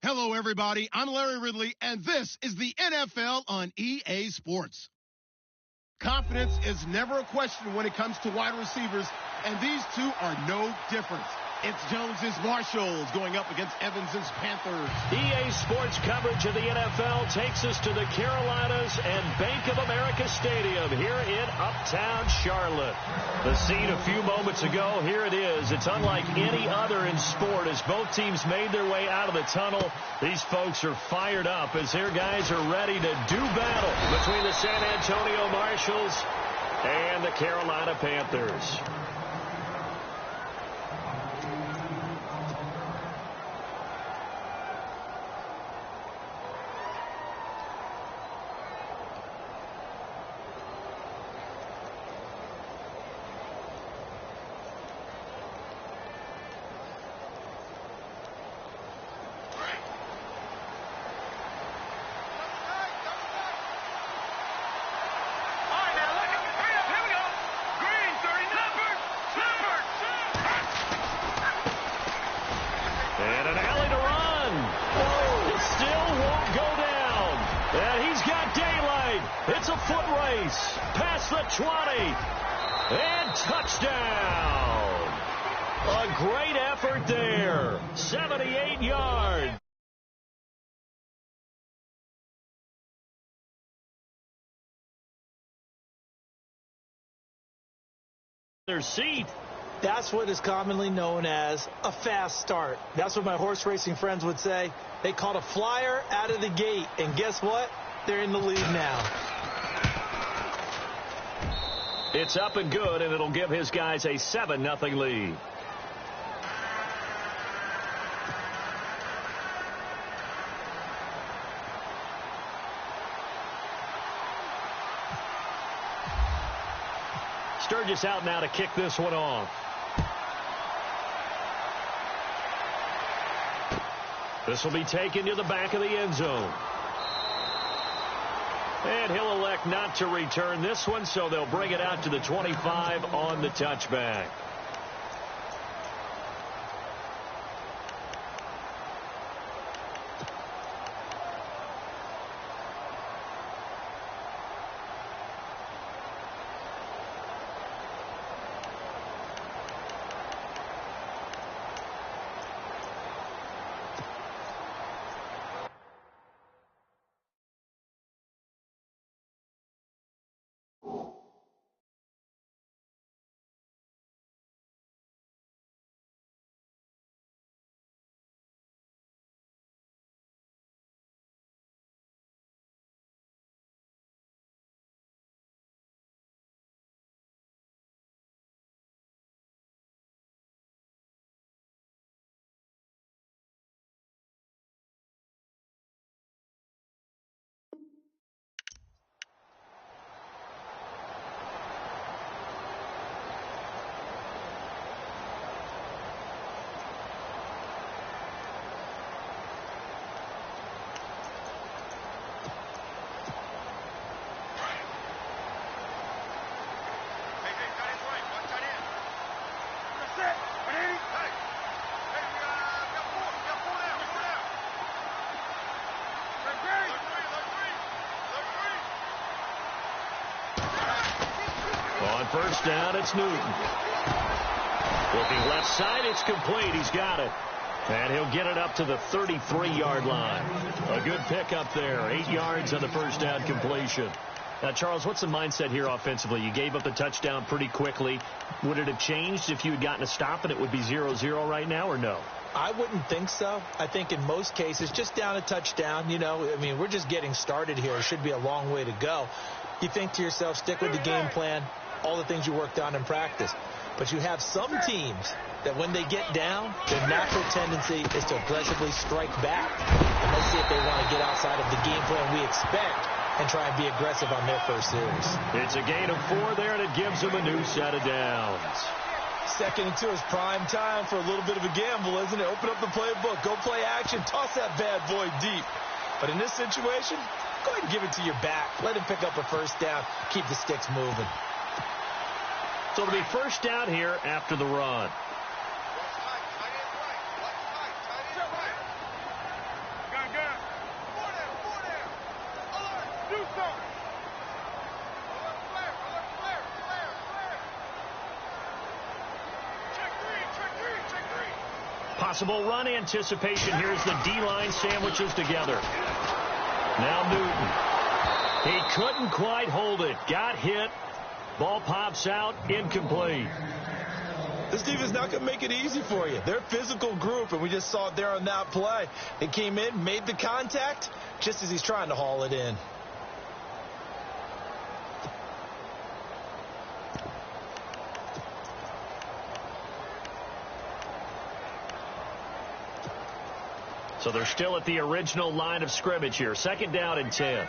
Hello, everybody. I'm Larry Ridley, and this is the NFL on EA Sports. Confidence is never a question when it comes to wide receivers, and these two are no different. It's Jones's Marshalls going up against Evans's Panthers. EA Sports coverage of the NFL takes us to the Carolinas and Bank of America Stadium here in Uptown Charlotte. The scene a few moments ago, here it is. It's unlike any other in sport as both teams made their way out of the tunnel. These folks are fired up as their guys are ready to do battle between the San Antonio Marshalls and the Carolina Panthers. And an alley to run. Oh, still won't go down. And he's got daylight. It's a foot race. Past the 20. And touchdown. A great effort there. 78 yards. Their seat. That's what is commonly known as a fast start. That's what my horse racing friends would say. They caught a flyer out of the gate, and guess what? They're in the lead now. It's up and good, and it'll give his guys a 7-0 lead. Sturgis out now to kick this one off. This will be taken to the back of the end zone. And he'll elect not to return this one, so they'll bring it out to the 25 on the touchback. On first down, it's Newton. Looking left side, it's complete. He's got it. And he'll get it up to the 33-yard line. A good pickup there. 8 yards on the first down completion. Now, Charles, what's the mindset here offensively? You gave up the touchdown pretty quickly. Would it have changed if you had gotten a stop and it would be 0-0 right now, or no? I wouldn't think so. I think in most cases, just down a touchdown, we're just getting started here. It should be a long way to go. You think to yourself, stick with the game plan, all the things you worked on in practice. But you have some teams that when they get down, their natural tendency is to aggressively strike back. And let's see if they want to get outside of the game plan we expect and try and be aggressive on their first series. It's a gain of 4 there, and it gives them a new set of downs. 2nd and 2 is prime time for a little bit of a gamble, isn't it? Open up the playbook, go play action, toss that bad boy deep. But in this situation, go ahead and give it to your back. Let him pick up a first down, keep the sticks moving. So it'll be first down here after the run. Possible run anticipation. Here's the D-line sandwiches together. Now Newton. He couldn't quite hold it. Got hit. Ball pops out. Incomplete. This defense not going to make it easy for you. They're a physical group, and we just saw it there on that play. He came in, made the contact, just as he's trying to haul it in. So they're still at the original line of scrimmage here. 2nd down and 10.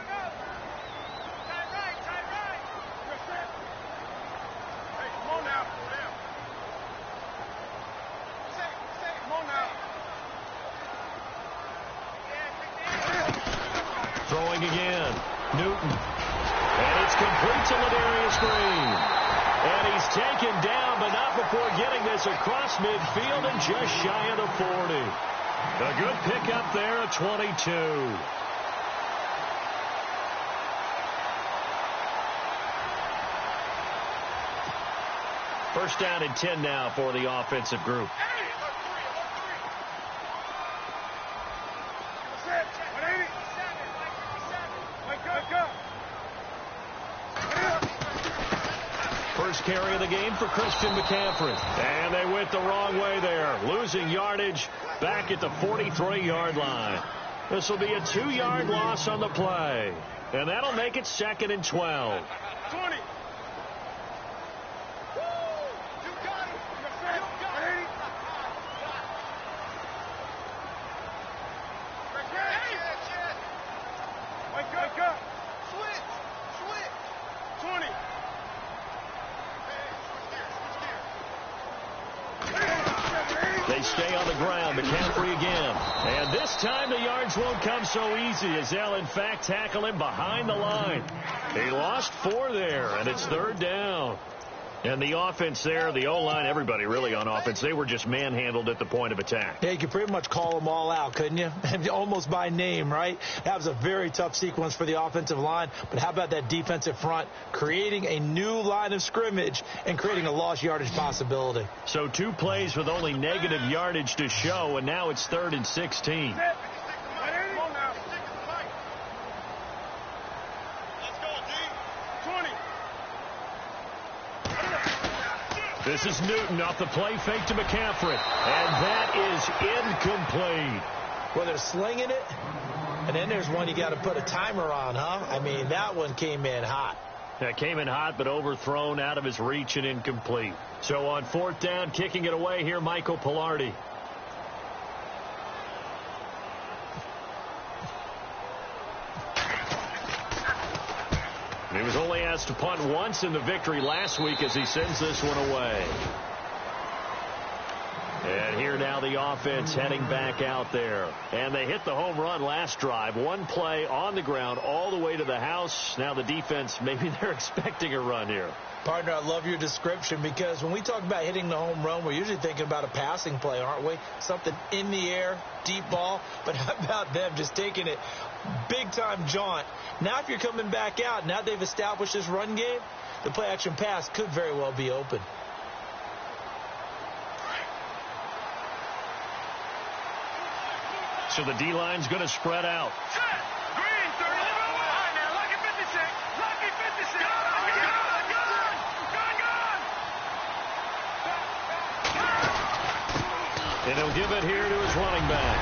Throwing again. Newton. And it's complete to Ladarius Green. And he's taken down, but not before getting this across midfield and just shy of the 40. A good pickup there at 22. First down and 10 now for the offensive group. First carry of the game for Christian McCaffrey. And they went the wrong way there. Losing yardage back at the 43-yard line. This will be a 2-yard loss on the play. And that'll make it 2nd and 12. 20. They stay on the ground. McCaffrey again. And this time the yards won't come so easy as they'll, in fact, tackle him behind the line. He lost 4 there, and it's 3rd down. And the offense there, the O-line, everybody really on offense, they were just manhandled at the point of attack. Yeah, you could pretty much call them all out, couldn't you? Almost by name, right? That was a very tough sequence for the offensive line. But how about that defensive front creating a new line of scrimmage and creating a lost yardage possibility? So 2 plays with only negative yardage to show, and now it's 3rd and 16. This is Newton off the play fake to McCaffrey. And that is incomplete. Well, they're slinging it. And then there's one you got to put a timer on, huh? I mean, that one came in hot. That came in hot, but overthrown out of his reach and incomplete. So on 4th down, kicking it away here, Michael Pilardi. He was only asked to punt once in the victory last week as he sends this one away. And here now the offense heading back out there. And they hit the home run last drive. 1 play on the ground all the way to the house. Now the defense, maybe they're expecting a run here. Partner, I love your description because when we talk about hitting the home run, we're usually thinking about a passing play, aren't we? Something in the air, deep ball. But how about them just taking it big-time jaunt? Now if you're coming back out, now they've established this run game, the play-action pass could very well be open. So the D-line's going to spread out. Green, 30. All right, now, lucky 56. Lucky 56. And he'll give it here to his running back.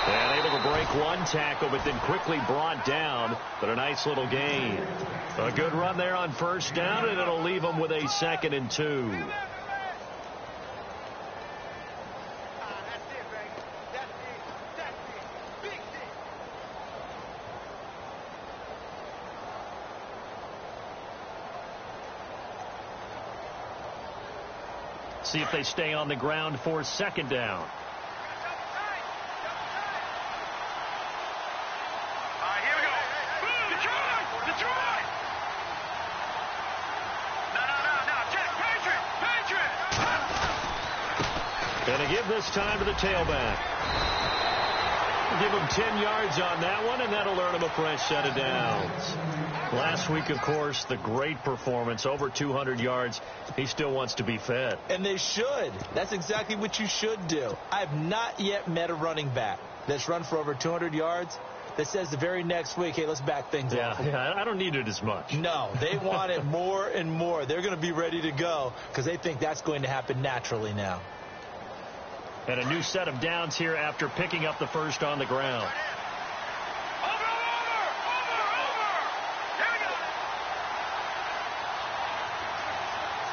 And able to break 1 tackle, but then quickly brought down. But a nice little gain. A good run there on 1st down, and it'll leave him with a 2nd and 2. See if they stay on the ground for 2nd down. Here we go. Detroit! No. Patriot! Going to give this time to the tailback. Give him 10 yards on that one, and that'll earn him a fresh set of downs. Last week, of course, the great performance, over 200 yards. He still wants to be fed. And they should. That's exactly what you should do. I have not yet met a running back that's run for over 200 yards that says the very next week, hey, let's back things up. Yeah, I don't need it as much. No, they want it more and more. They're going to be ready to go because they think that's going to happen naturally now. And a new set of downs here after picking up the first on the ground.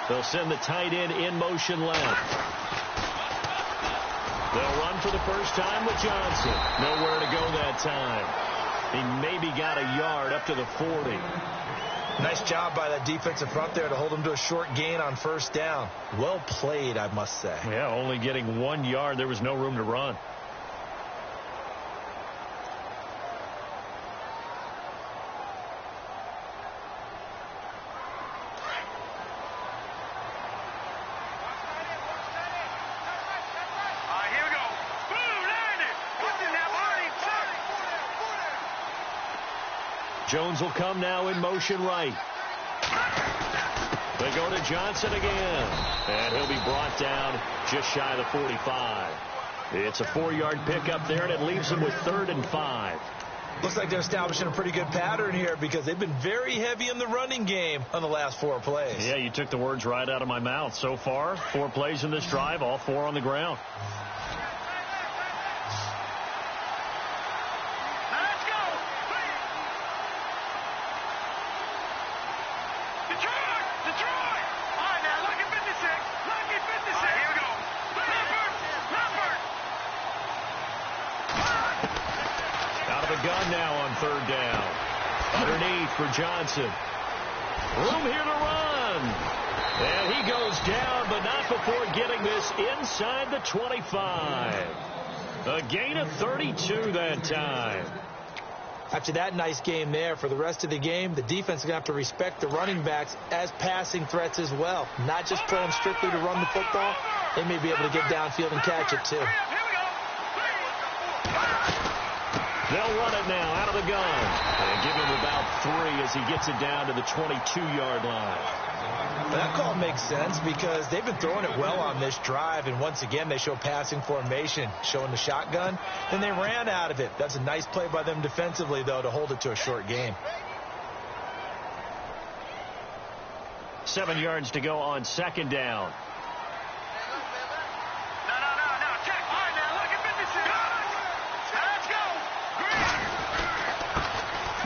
They'll send the tight end in motion left. They'll run for the first time with Johnson. Nowhere to go that time. He maybe got a yard up to the 40. Nice job by that defensive front there to hold him to a short gain on first down. Well played, I must say. Yeah, only getting 1 yard. There was no room to run. Jones will come now in motion right. They go to Johnson again. And he'll be brought down just shy of the 45. It's a 4-yard pickup there, and it leaves them with 3rd and 5. Looks like they're establishing a pretty good pattern here because they've been very heavy in the running game on the last 4 plays. Yeah, you took the words right out of my mouth. So far, 4 plays in this drive, all 4 on the ground. For Johnson. Room here to run. And he goes down, but not before getting this inside the 25. A gain of 32 that time. After that nice game there, for the rest of the game, the defense is going to have to respect the running backs as passing threats as well. Not just play them strictly to run the football. They may be able to get downfield and catch it, too. They'll run it now out of the gun. And give him about 3 as he gets it down to the 22-yard line. That call makes sense because they've been throwing it well on this drive. And once again, they show passing formation, showing the shotgun. Then they ran out of it. That's a nice play by them defensively, though, to hold it to a short gain. 7 yards to go on 2nd down.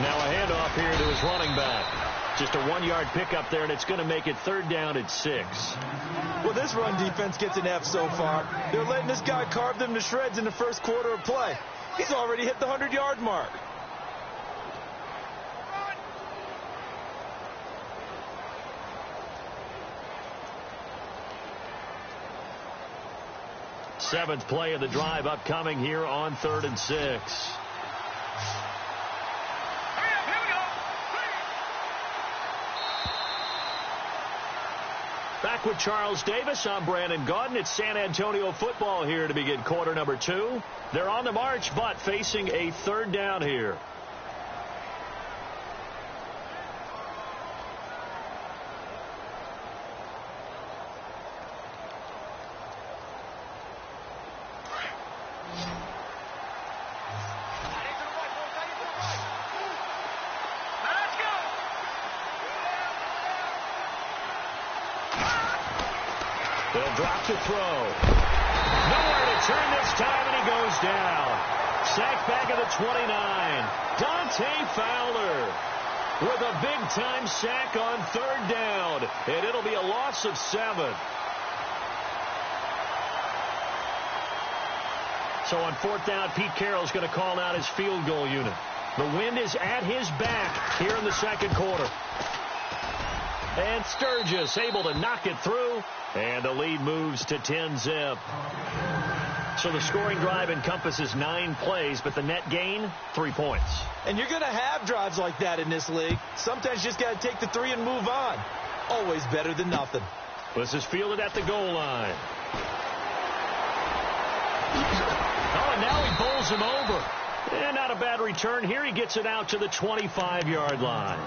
Now a handoff here to his running back. Just a 1-yard pickup there, and it's going to make it 3rd down at 6. Well, this run defense gets an F so far. They're letting this guy carve them to shreds in the first quarter of play. He's already hit the 100-yard mark. Seventh play of the drive upcoming here on 3rd and 6. Back with Charles Davis, I'm Brandon Gaudin. It's San Antonio football here to begin quarter number 2. They're on the march, but facing a 3rd down here. They'll drop to throw. Nowhere to turn this time, and he goes down. Sacked back at the 29. Dante Fowler with a big-time sack on 3rd down, and it'll be a loss of 7. So on 4th down, Pete Carroll's going to call out his field goal unit. The wind is at his back here in the 2nd quarter. And Sturgis able to knock it through. And the lead moves to 10-zip. So the scoring drive encompasses 9 plays, but the net gain, 3 points. And you're going to have drives like that in this league. Sometimes you just got to take the 3 and move on. Always better than nothing. This is fielded at the goal line. Oh, and now he bowls him over. And not a bad return here. He gets it out to the 25-yard line.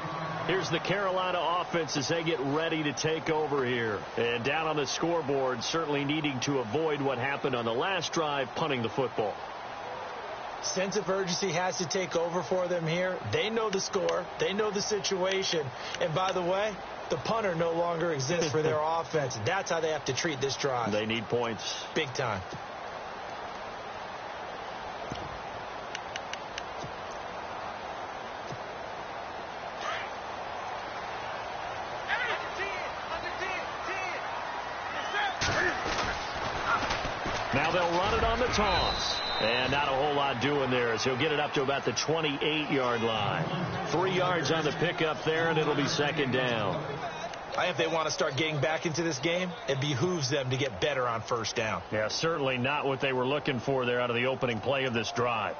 Here's the Carolina offense as they get ready to take over here. And down on the scoreboard, certainly needing to avoid what happened on the last drive, punting the football. Sense of urgency has to take over for them here. They know the score. They know the situation. And by the way, the punter no longer exists for their offense. That's how they have to treat this drive. They need points. Big time. Now they'll run it on the toss. And not a whole lot doing there as he'll get it up to about the 28-yard line. 3 yards on the pickup there, and it'll be second down. If they want to start getting back into this game, it behooves them to get better on first down. Yeah, certainly not what they were looking for there out of the opening play of this drive.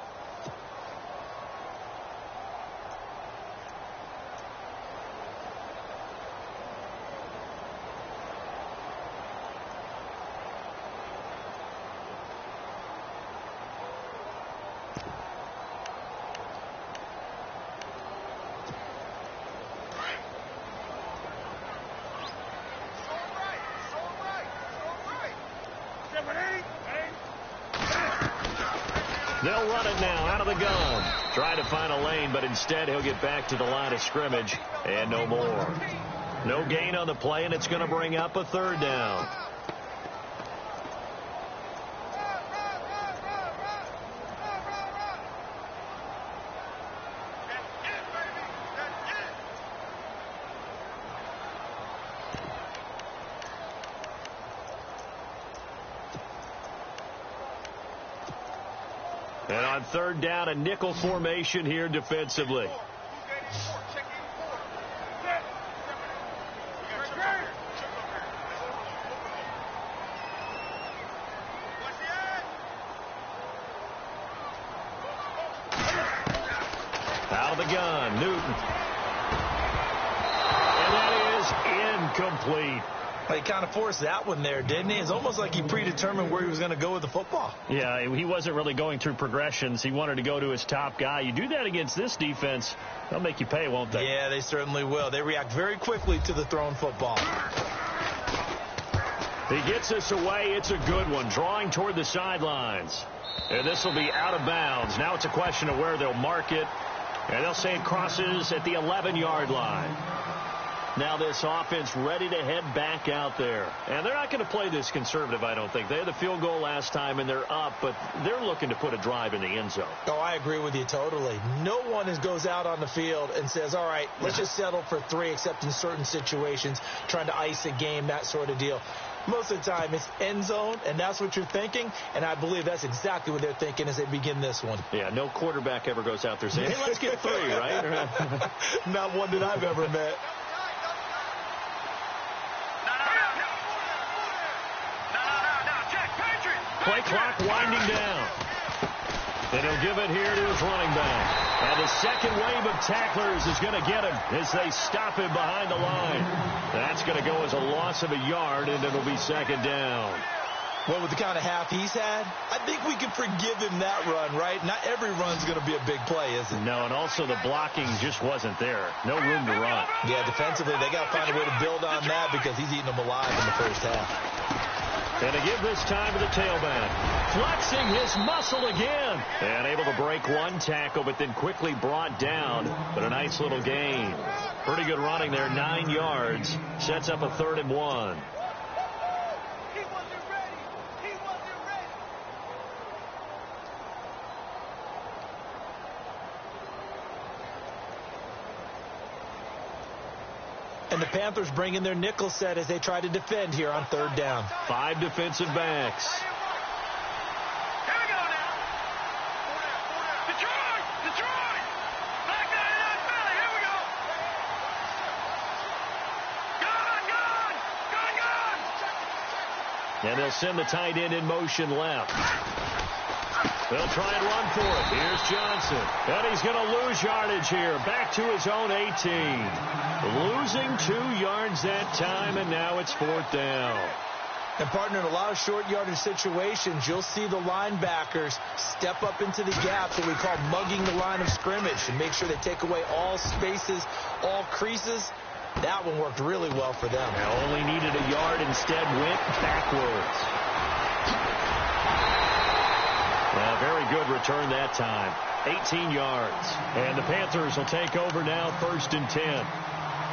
They'll run it now out of the gun. Try to find a lane, but instead he'll get back to the line of scrimmage and no more. No gain on the play, and it's going to bring up a third down. And on third down, a nickel formation here defensively. Out of the gun, Newton. And that is incomplete. He kind of forced that one there, didn't he? It's almost like he predetermined where he was going to go with the football. Yeah, he wasn't really going through progressions. He wanted to go to his top guy. You do that against this defense, they'll make you pay, won't they? Yeah, they certainly will. They react very quickly to the thrown football. He gets this away. It's a good one, drawing toward the sidelines. And this will be out of bounds. Now it's a question of where they'll mark it. And they'll say it crosses at the 11-yard line. Now this offense ready to head back out there. And they're not going to play this conservative, I don't think. They had the field goal last time, and they're up, but they're looking to put a drive in the end zone. Oh, I agree with you totally. No one goes out on the field and says, all right, let's just settle for 3, except in certain situations, trying to ice a game, that sort of deal. Most of the time, it's end zone, and that's what you're thinking, and I believe that's exactly what they're thinking as they begin this one. Yeah, no quarterback ever goes out there saying, hey, let's get 3, right? Not one that I've ever met. Play clock winding down. And he'll give it here to his running back. And the second wave of tacklers is going to get him as they stop him behind the line. That's going to go as a loss of a yard, and it'll be second down. Well, with the kind of half he's had, I think we can forgive him that run, right? Not every run's going to be a big play, is it? No, and also the blocking just wasn't there. No room to run. Yeah, defensively, they got to find a way to build on that because he's eating them alive in the first half. And to give this time to the tailback. Flexing his muscle again. And able to break one tackle, but then quickly brought down. But a nice little gain. Pretty good running there, 9 yards. Sets up a 3rd and 1. And the Panthers bring in their nickel set as they try to defend here on 3rd down. 5 defensive backs. Here we go now. Detroit! Back there in that belly. Here we go. Gun! And they'll send the tight end in motion left. They'll try and run for it. Here's Johnson. And he's going to lose yardage here. Back to his own 18. Losing 2 yards that time, and now it's 4th down. And, partner, in a lot of short yardage situations, you'll see the linebackers step up into the gaps, what we call mugging the line of scrimmage, and make sure they take away all spaces, all creases. That one worked really well for them. Now only needed a yard, instead went backwards. Very good return that time. 18 yards. And the Panthers will take over now, 1st and 10.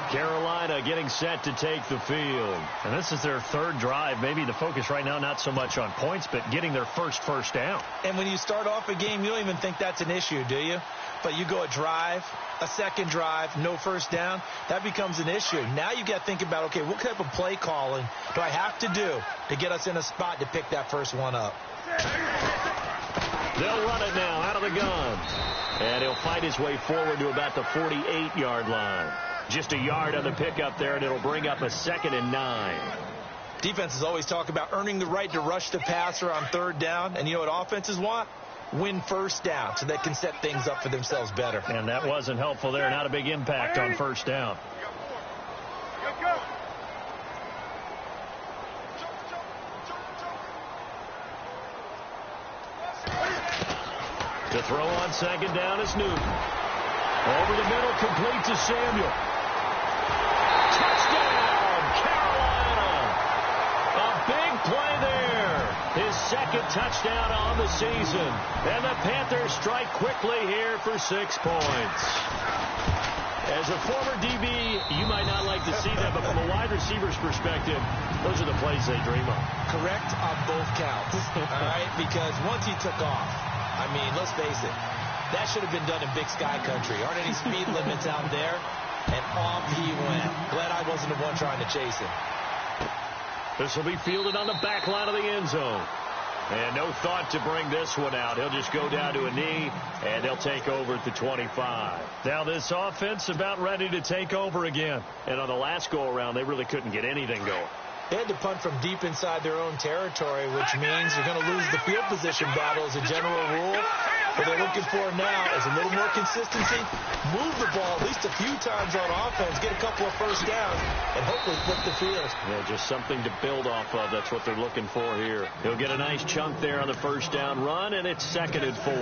Carolina getting set to take the field. And this is their 3rd drive. Maybe the focus right now not so much on points, but getting their first down. And when you start off a game, you don't even think that's an issue, do you? But you go a drive, a 2nd drive, no first down, that becomes an issue. Now you got to think about, okay, what type of play calling do I have to do to get us in a spot to pick that first one up? They'll run it now out of the gun. And he'll fight his way forward to about the 48-yard line. Just a yard on the pickup there, and it'll bring up a 2nd and 9. Defenses always talk about earning the right to rush the passer on 3rd down. And you know what offenses want? Win first down so they can set things up for themselves better. And that wasn't helpful there. Not a big impact on 1st down. To throw on 2nd down is Newton. Over the middle, complete to Samuel. Touchdown, Carolina. A big play there. His 2nd touchdown on the season. And the Panthers strike quickly here for 6 points. As a former DB, you might not like to see that, but from a wide receiver's perspective, those are the plays they dream of. Correct on both counts, all right? Because once he took off, I mean, let's face it, that should have been done in Big Sky Country. Aren't any speed limits out there? And off he went. Glad I wasn't the one trying to chase him. This will be fielded on the back line of the end zone. And no thought to bring this one out. He'll just go down to a knee, and they'll take over at the 25. Now this offense about ready to take over again. And on the last go-around, they really couldn't get anything going. They had to punt from deep inside their own territory, which means you're going to lose the field position battle as a general rule. What they're looking for now is a little more consistency, move the ball at least a few times on offense, get a couple of first downs, and hopefully flip the field. Yeah, just something to build off of. That's what they're looking for here. He'll get a nice chunk there on the first down run, and it's 2nd and 4.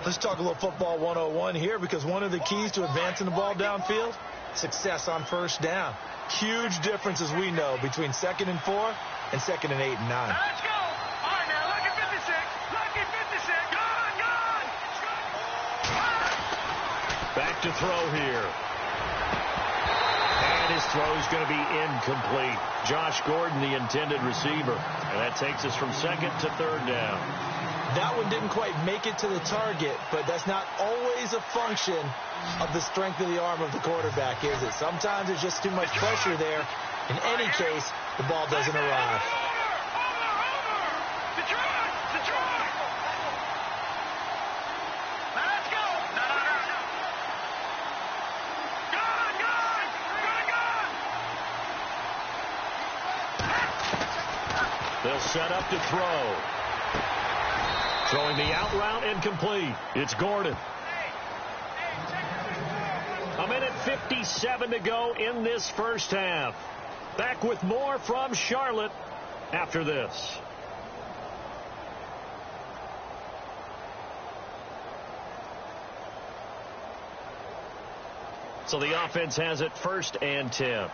Let's talk a little football 101 here, because one of the keys to advancing the ball downfield, success on first down. Huge difference, as we know, between 2nd and 4 and 2nd and 8 and 9. Let's go. All right, now, look at 56. Look at 56. Gone. Back to throw here. And his throw is going to be incomplete. Josh Gordon, the intended receiver. And that takes us from 2nd to 3rd down. That one didn't quite make it to the target, but that's not always a function of the strength of the arm of the quarterback, is it? Sometimes there's just too much pressure there. In any case, the ball doesn't arrive. Detroit. Now let's go. No. Gone. They'll set up to throw. Throwing the out route incomplete. It's Gordon. A minute 57 to go in this first half. Back with more from Charlotte after this. So the offense has it 1st and 10.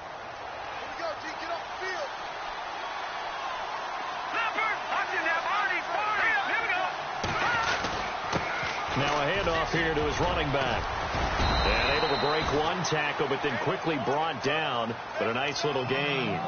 Now a handoff here to his running back. And able to break one tackle, but then quickly brought down. But a nice little gain.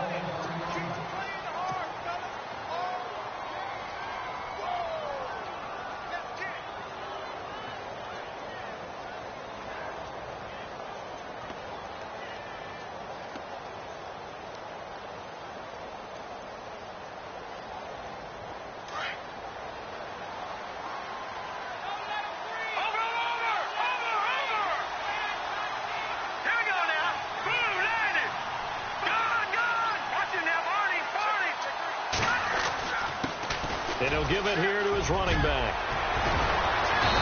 And he'll give it here to his running back.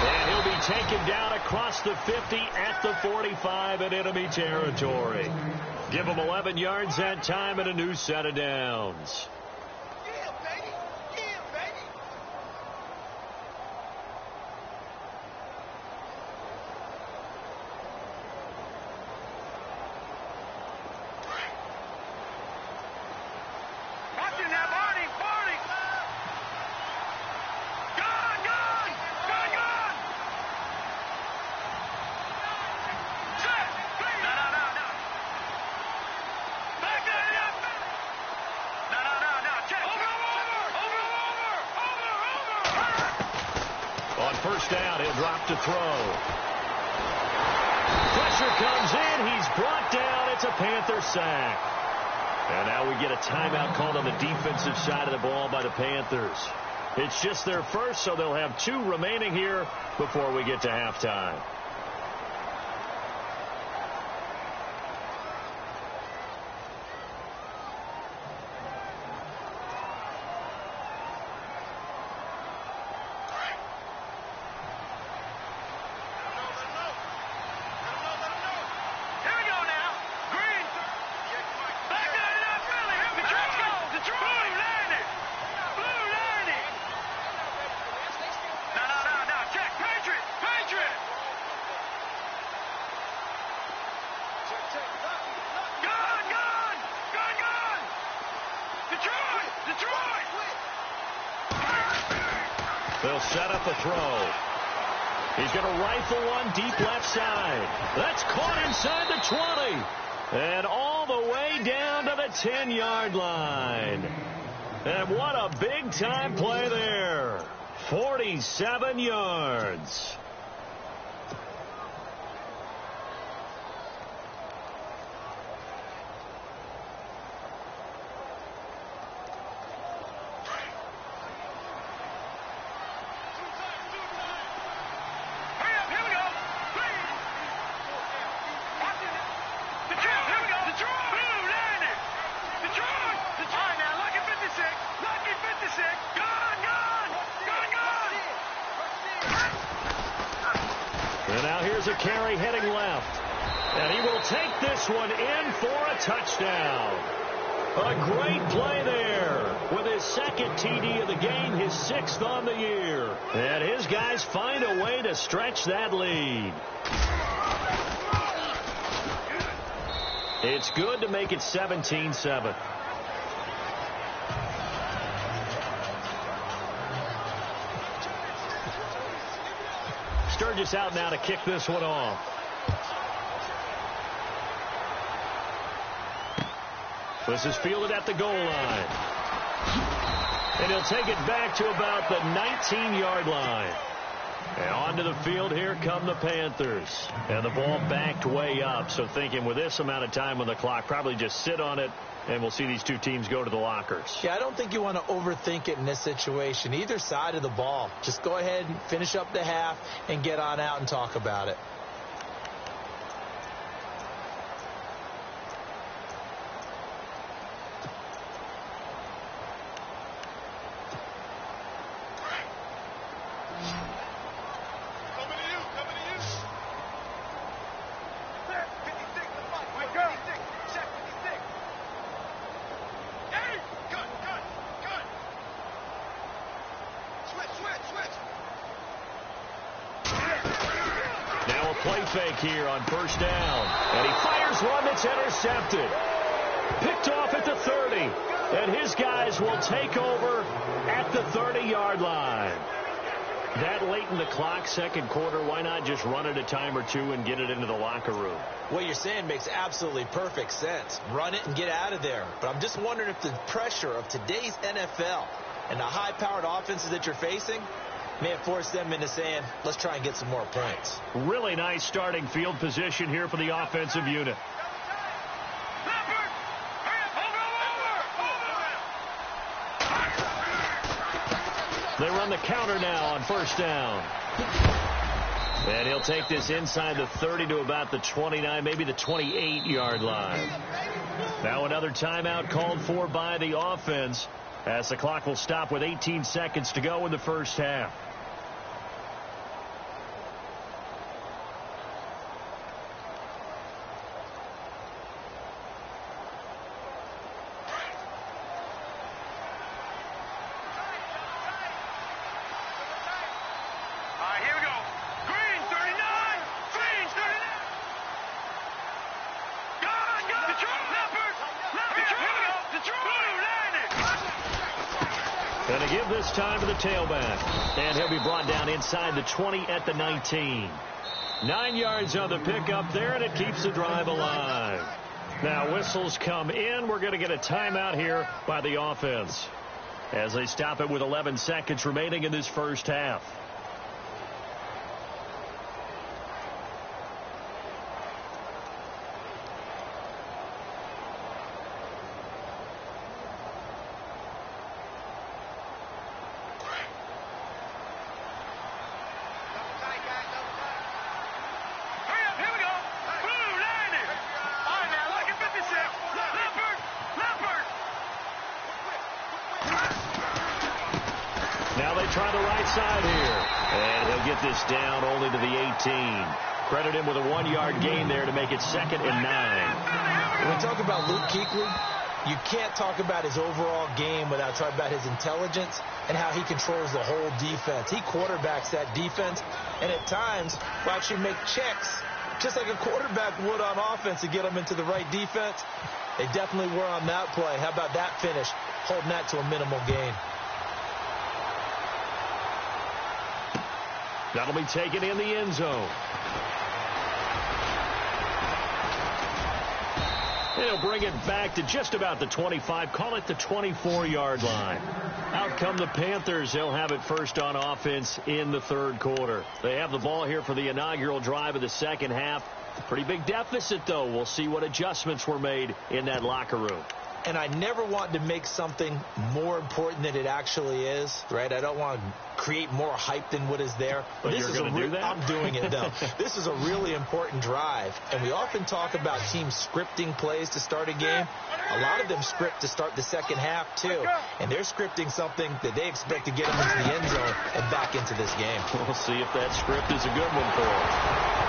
And he'll be taken down across the 50 at the 45 in enemy territory. Give him 11 yards that time and a new set of downs. on first down, he'll drop to throw. Pressure comes in. He's brought down. It's a Panther sack. And now we get a timeout called on the defensive side of the ball by the Panthers. It's just their first, so they'll have 2 remaining here before we get to halftime. They'll set up a throw. He's going to rifle one deep left side. That's caught inside the 20. And all the way down to the 10-yard line. And what a big-time play there. 47 yards. A carry heading left, and he will take this one in for a touchdown. A great play there with his second TD of the game, his 6th on the year, and his guys find a way to stretch that lead. It's good to make it 17-7. Sturgis out now to kick this one off. This is fielded at the goal line. And he'll take it back to about the 19-yard line. And onto the field, here come the Panthers. And the ball backed way up, so thinking with this amount of time on the clock, probably just sit on it, and we'll see these 2 teams go to the lockers. Yeah, I don't think you want to overthink it in this situation. Either side of the ball. Just go ahead and finish up the half and get on out and talk about it. Play fake here on first down. And he fires one that's intercepted. Picked off at the 30. And his guys will take over at the 30-yard line. That late in the clock, second quarter, why not just run it a time or 2 and get it into the locker room? What you're saying makes absolutely perfect sense. Run it and get out of there. But I'm just wondering if the pressure of today's NFL and the high-powered offenses that you're facing may have forced them into saying, let's try and get some more points. Really nice starting field position here for the offensive unit. They run the counter now on first down. And he'll take this inside the 30 to about the 29, maybe the 28-yard line. Now another timeout called for by the offense, as the clock will stop with 18 seconds to go in the first half. Time to the tailback, and he'll be brought down inside the 20 at the 19. 9 yards on the pickup there, and it keeps the drive alive. Now whistles come in. We're going to get a timeout here by the offense as they stop it with 11 seconds remaining in this first half. Now they try the right side here. And he'll get this down only to the 18. Credit him with a 1-yard gain there to make it 2nd and 9. When we talk about Luke Kuechly, you can't talk about his overall game without talking about his intelligence and how he controls the whole defense. He quarterbacks that defense, and at times will actually make checks, just like a quarterback would on offense, to get them into the right defense. They definitely were on that play. How about that finish, holding that to a minimal gain? That'll be taken in the end zone. He'll bring it back to just about the 25. Call it the 24-yard line. Out come the Panthers. They'll have it first on offense in the 3rd quarter. They have the ball here for the inaugural drive of the 2nd half. Pretty big deficit, though. We'll see what adjustments were made in that locker room. And I never want to make something more important than it actually is, right? I don't want to create more hype than what is there. But you're going to do that? I'm doing it, though. This is a really important drive. And we often talk about teams scripting plays to start a game. A lot of them script to start the 2nd half, too. And they're scripting something that they expect to get them into the end zone and back into this game. We'll see if that script is a good one for them.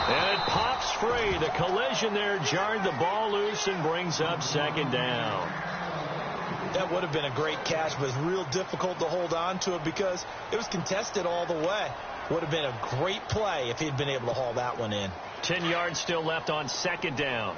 And it pops free. The collision there jarred the ball loose and brings up 2nd down. That would have been a great catch, but it's real difficult to hold on to it because it was contested all the way. Would have been a great play if he'd been able to haul that one in. 10 yards still left on 2nd down.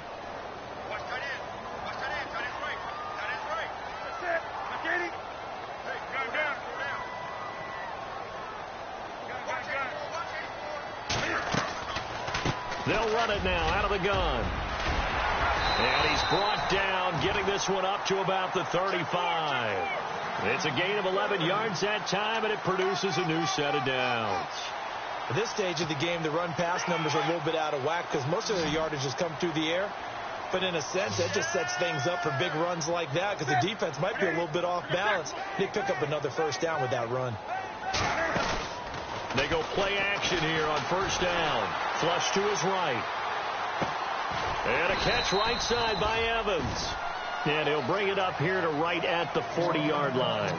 They'll run it now out of the gun. And he's brought down, getting this one up to about the 35. It's a gain of 11 yards that time, and it produces a new set of downs. At this stage of the game, the run-pass numbers are a little bit out of whack because most of their yardage has come through the air. But in a sense, that just sets things up for big runs like that because the defense might be a little bit off balance. They pick up another 1st down with that run. They go play action here on 1st down. Flush to his right. And a catch right side by Evans. And he'll bring it up here to right at the 40-yard line.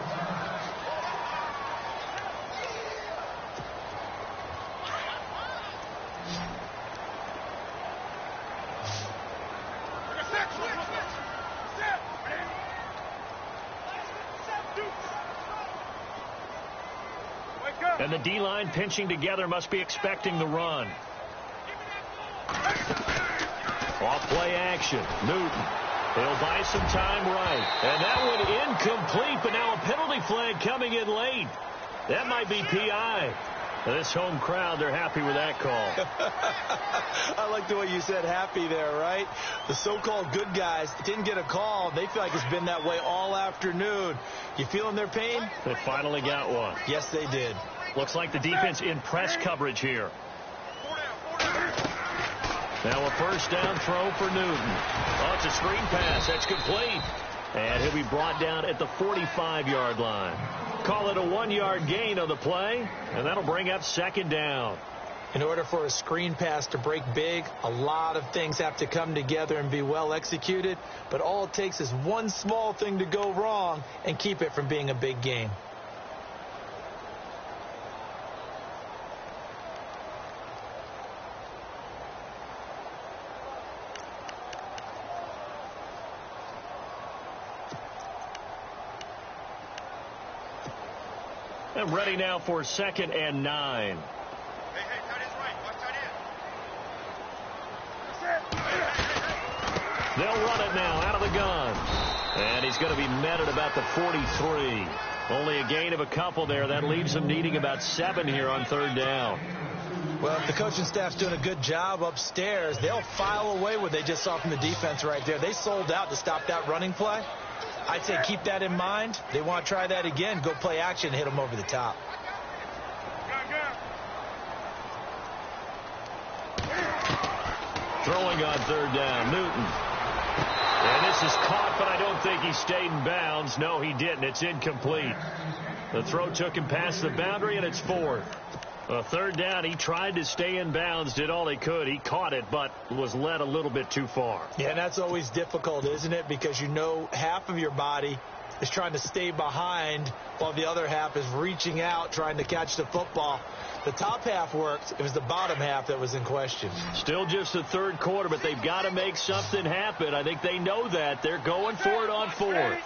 And the D-line pinching together must be expecting the run. Off play action. Newton. He'll buy some time right. And that one incomplete, but now a penalty flag coming in late. That might be PI. This home crowd, they're happy with that call. I like the way you said happy there, right? The so-called good guys didn't get a call. They feel like it's been that way all afternoon. You feeling their pain? They finally got one. Yes, they did. Looks like the defense in press coverage here. Now a 1st down throw for Newton. Oh, it's a screen pass. That's complete. And he'll be brought down at the 45-yard line. Call it a 1-yard gain on the play, and that'll bring up 2nd down. In order for a screen pass to break big, a lot of things have to come together and be well executed, but all it takes is one small thing to go wrong and keep it from being a big gain. And ready now for 2nd and 9. Hey, tight end's right. Watch tight end. They'll run it now out of the gun. And he's going to be met at about the 43. Only a gain of a couple there. That leaves him needing about 7 here on 3rd down. Well, if the coaching staff's doing a good job upstairs, they'll file away what they just saw from the defense right there. They sold out to stop that running play. I'd say keep that in mind. They want to try that again. Go play action and hit them over the top. Throwing on 3rd down, Newton. And this is caught, but I don't think he stayed in bounds. No, he didn't. It's incomplete. The throw took him past the boundary, and it's 4th. 3rd down, he tried to stay in bounds, did all he could. He caught it, but was led a little bit too far. Yeah, and that's always difficult, isn't it? Because you know half of your body is trying to stay behind while the other half is reaching out, trying to catch the football. The top half worked. It was the bottom half that was in question. Still just the third quarter, but they've got to make something happen. I think they know that. They're going for it on fourth.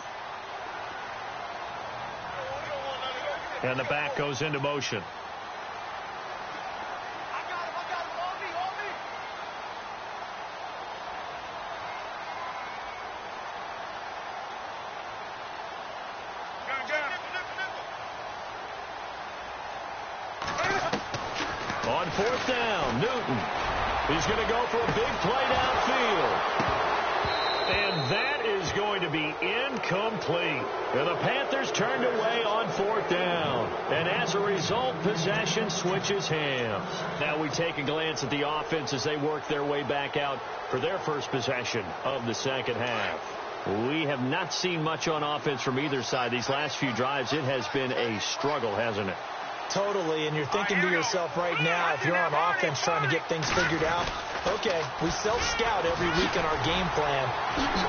And the back goes into motion. On fourth down, Newton. He's going to go for a big play downfield. And that is going to be incomplete. And the Panthers turned away on fourth down. And as a result, possession switches hands. Now we take a glance at the offense as they work their way back out for their first possession of the second half. We have not seen much on offense from either side. These last few drives, it has been a struggle, hasn't it? Totally, and you're thinking to yourself right now, if you're on offense trying to get things figured out, okay, we self-scout every week in our game plan.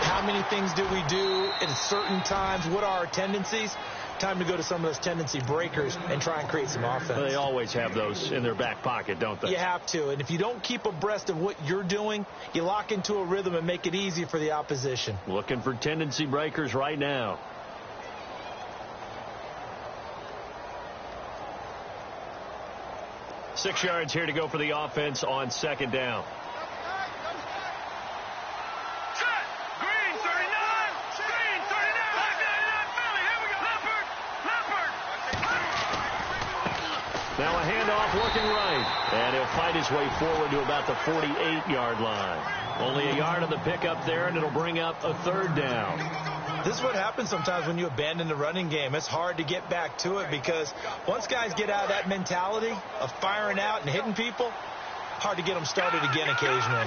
How many things do we do at certain times? What are our tendencies? Time to go to some of those tendency breakers and try and create some offense. They always have those in their back pocket, don't they? You have to, and if you don't keep abreast of what you're doing, you lock into a rhythm and make it easy for the opposition. Looking for tendency breakers right now. Six yards here to go for the offense on second down. Set. Green 39. Green 39. Black 99 Philly. Here we go. Leopard. Now a handoff looking right. And he'll fight his way forward to about the 48-yard line. Only a yard on the pickup there, and it'll bring up a third down. This is what happens sometimes when you abandon the running game. It's hard to get back to it because once guys get out of that mentality of firing out and hitting people, hard to get them started again occasionally.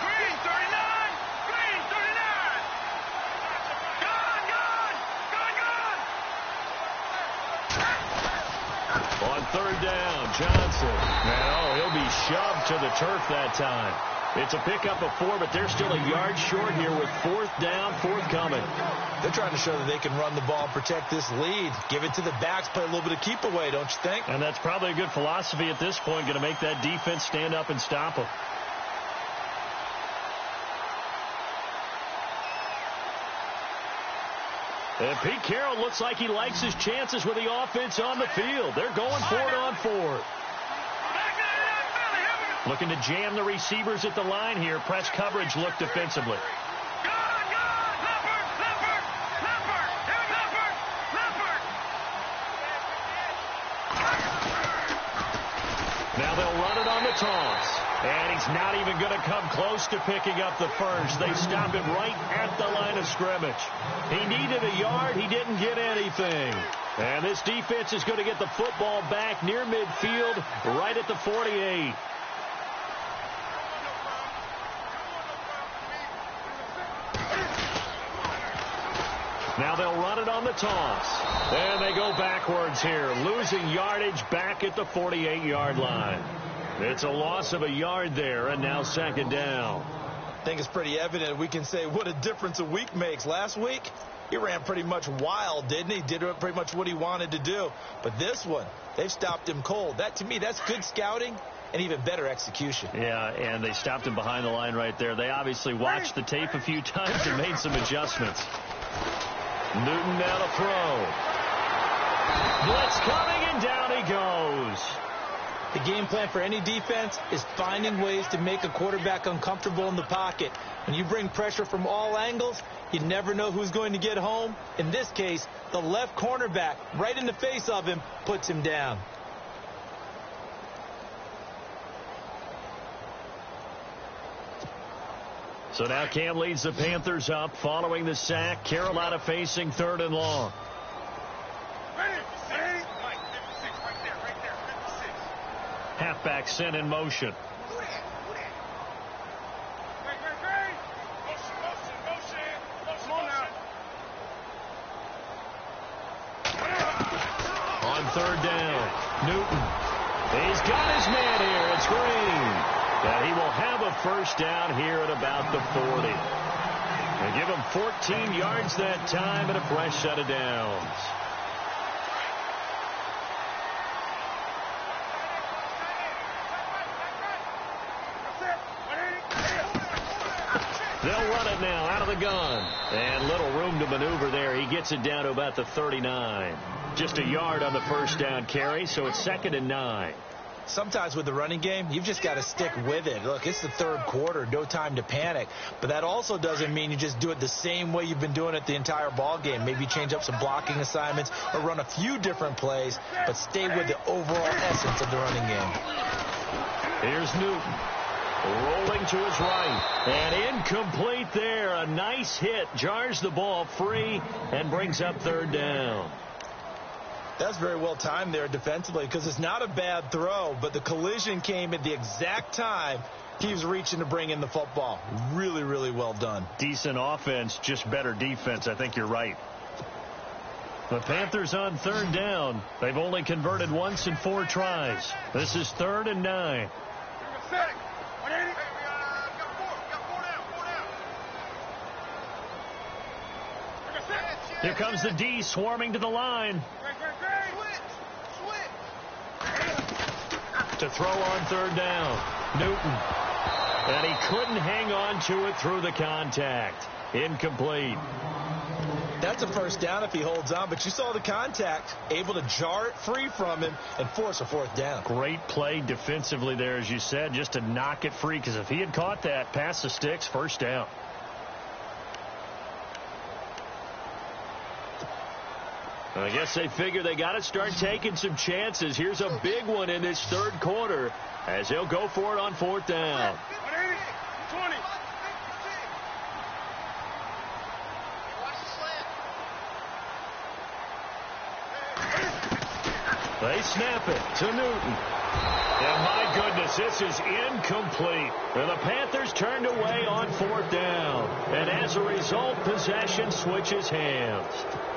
Green 39. Green 39. Gone. On third down, Johnson. Now he'll be shoved to the turf that time. It's a pickup of 4, but they're still a yard short here with fourth down, forthcoming. They're trying to show that they can run the ball and protect this lead. Give it to the backs, play a little bit of keep away, don't you think? And that's probably a good philosophy at this point, going to make that defense stand up and stop them. And Pete Carroll looks like he likes his chances with the offense on the field. They're going for it on fourth. Looking to jam the receivers at the line here. Press coverage look defensively. Now they'll run it on the toss. And he's not even going to come close to picking up the first. They stop him right at the line of scrimmage. He needed a yard. He didn't get anything. And this defense is going to get the football back near midfield, right at the 48. Now they'll run it on the toss. And they go backwards here, losing yardage back at the 48-yard line. It's a loss of a yard there, and now second down. I think it's pretty evident. We can say what a difference a week makes. Last week, he ran pretty much wild, didn't he? Did pretty much what he wanted to do. But this one, they've stopped him cold. That, to me, that's good scouting and even better execution. Yeah, and they stopped him behind the line right there. They obviously watched the tape a few times and made some adjustments. Newton now to throw. Blitz coming, and down he goes. The game plan for any defense is finding ways to make a quarterback uncomfortable in the pocket. When you bring pressure from all angles, you never know who's going to get home. In this case, the left cornerback, right in the face of him, puts him down. So now Cam leads the Panthers up following the sack. Carolina facing third and long. Halfback sent in motion. On third down, Newton. He's got his man here. It's Green. And he will have a first down here at about the 40. They give him 14 yards that time and a fresh set of downs. They'll run it now out of the gun. And little room to maneuver there. He gets it down to about the 39. Just a yard on the first down carry, so it's 2nd and 9. Sometimes with the running game, you've just got to stick with it. Look, it's the third quarter, no time to panic. But that also doesn't mean you just do it the same way you've been doing it the entire ball game. Maybe change up some blocking assignments or run a few different plays, but stay with the overall essence of the running game. Here's Newton. Rolling to his right. And incomplete there. A nice hit. Jars the ball free and brings up 3rd down. That's very well timed there defensively because it's not a bad throw, but the collision came at the exact time he was reaching to bring in the football. Really, really well done. Decent offense, just better defense. I think you're right. The Panthers on 3rd down. They've only converted once in 4 tries. This is 3rd and 9. Here comes the D swarming to the line. To throw on 3rd down. Newton. And he couldn't hang on to it through the contact. Incomplete. That's a first down if he holds on, but you saw the contact, able to jar it free from him and force a 4th down. Great play defensively there, as you said, just to knock it free, because if he had caught that, past the sticks, 1st down. I guess they figure they got to start taking some chances. Here's a big one in this 3rd quarter as they'll go for it on 4th down. 20. They snap it to Newton. And my goodness, this is incomplete. And the Panthers turned away on 4th down. And as a result, possession switches hands.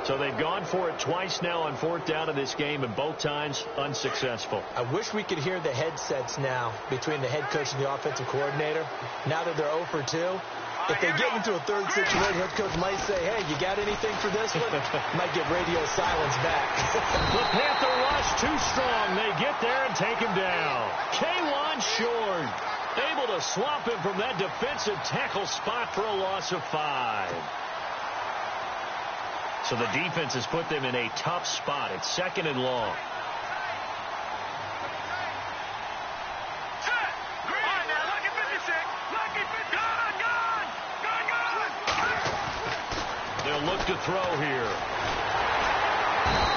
So they've gone for it twice now on 4th down in this game, and both times unsuccessful. I wish we could hear the headsets now between the head coach and the offensive coordinator. Now that they're 0 for 2, if they get into a 3rd situation, head coach might say, hey, you got anything for this one? Might get radio silence back. The Panther rush too strong. They get there and take him down. K'Wan Short able to swamp him from that defensive tackle spot for a loss of 5. So the defense has put them in a tough spot. It's 2nd and long. They'll look to throw here.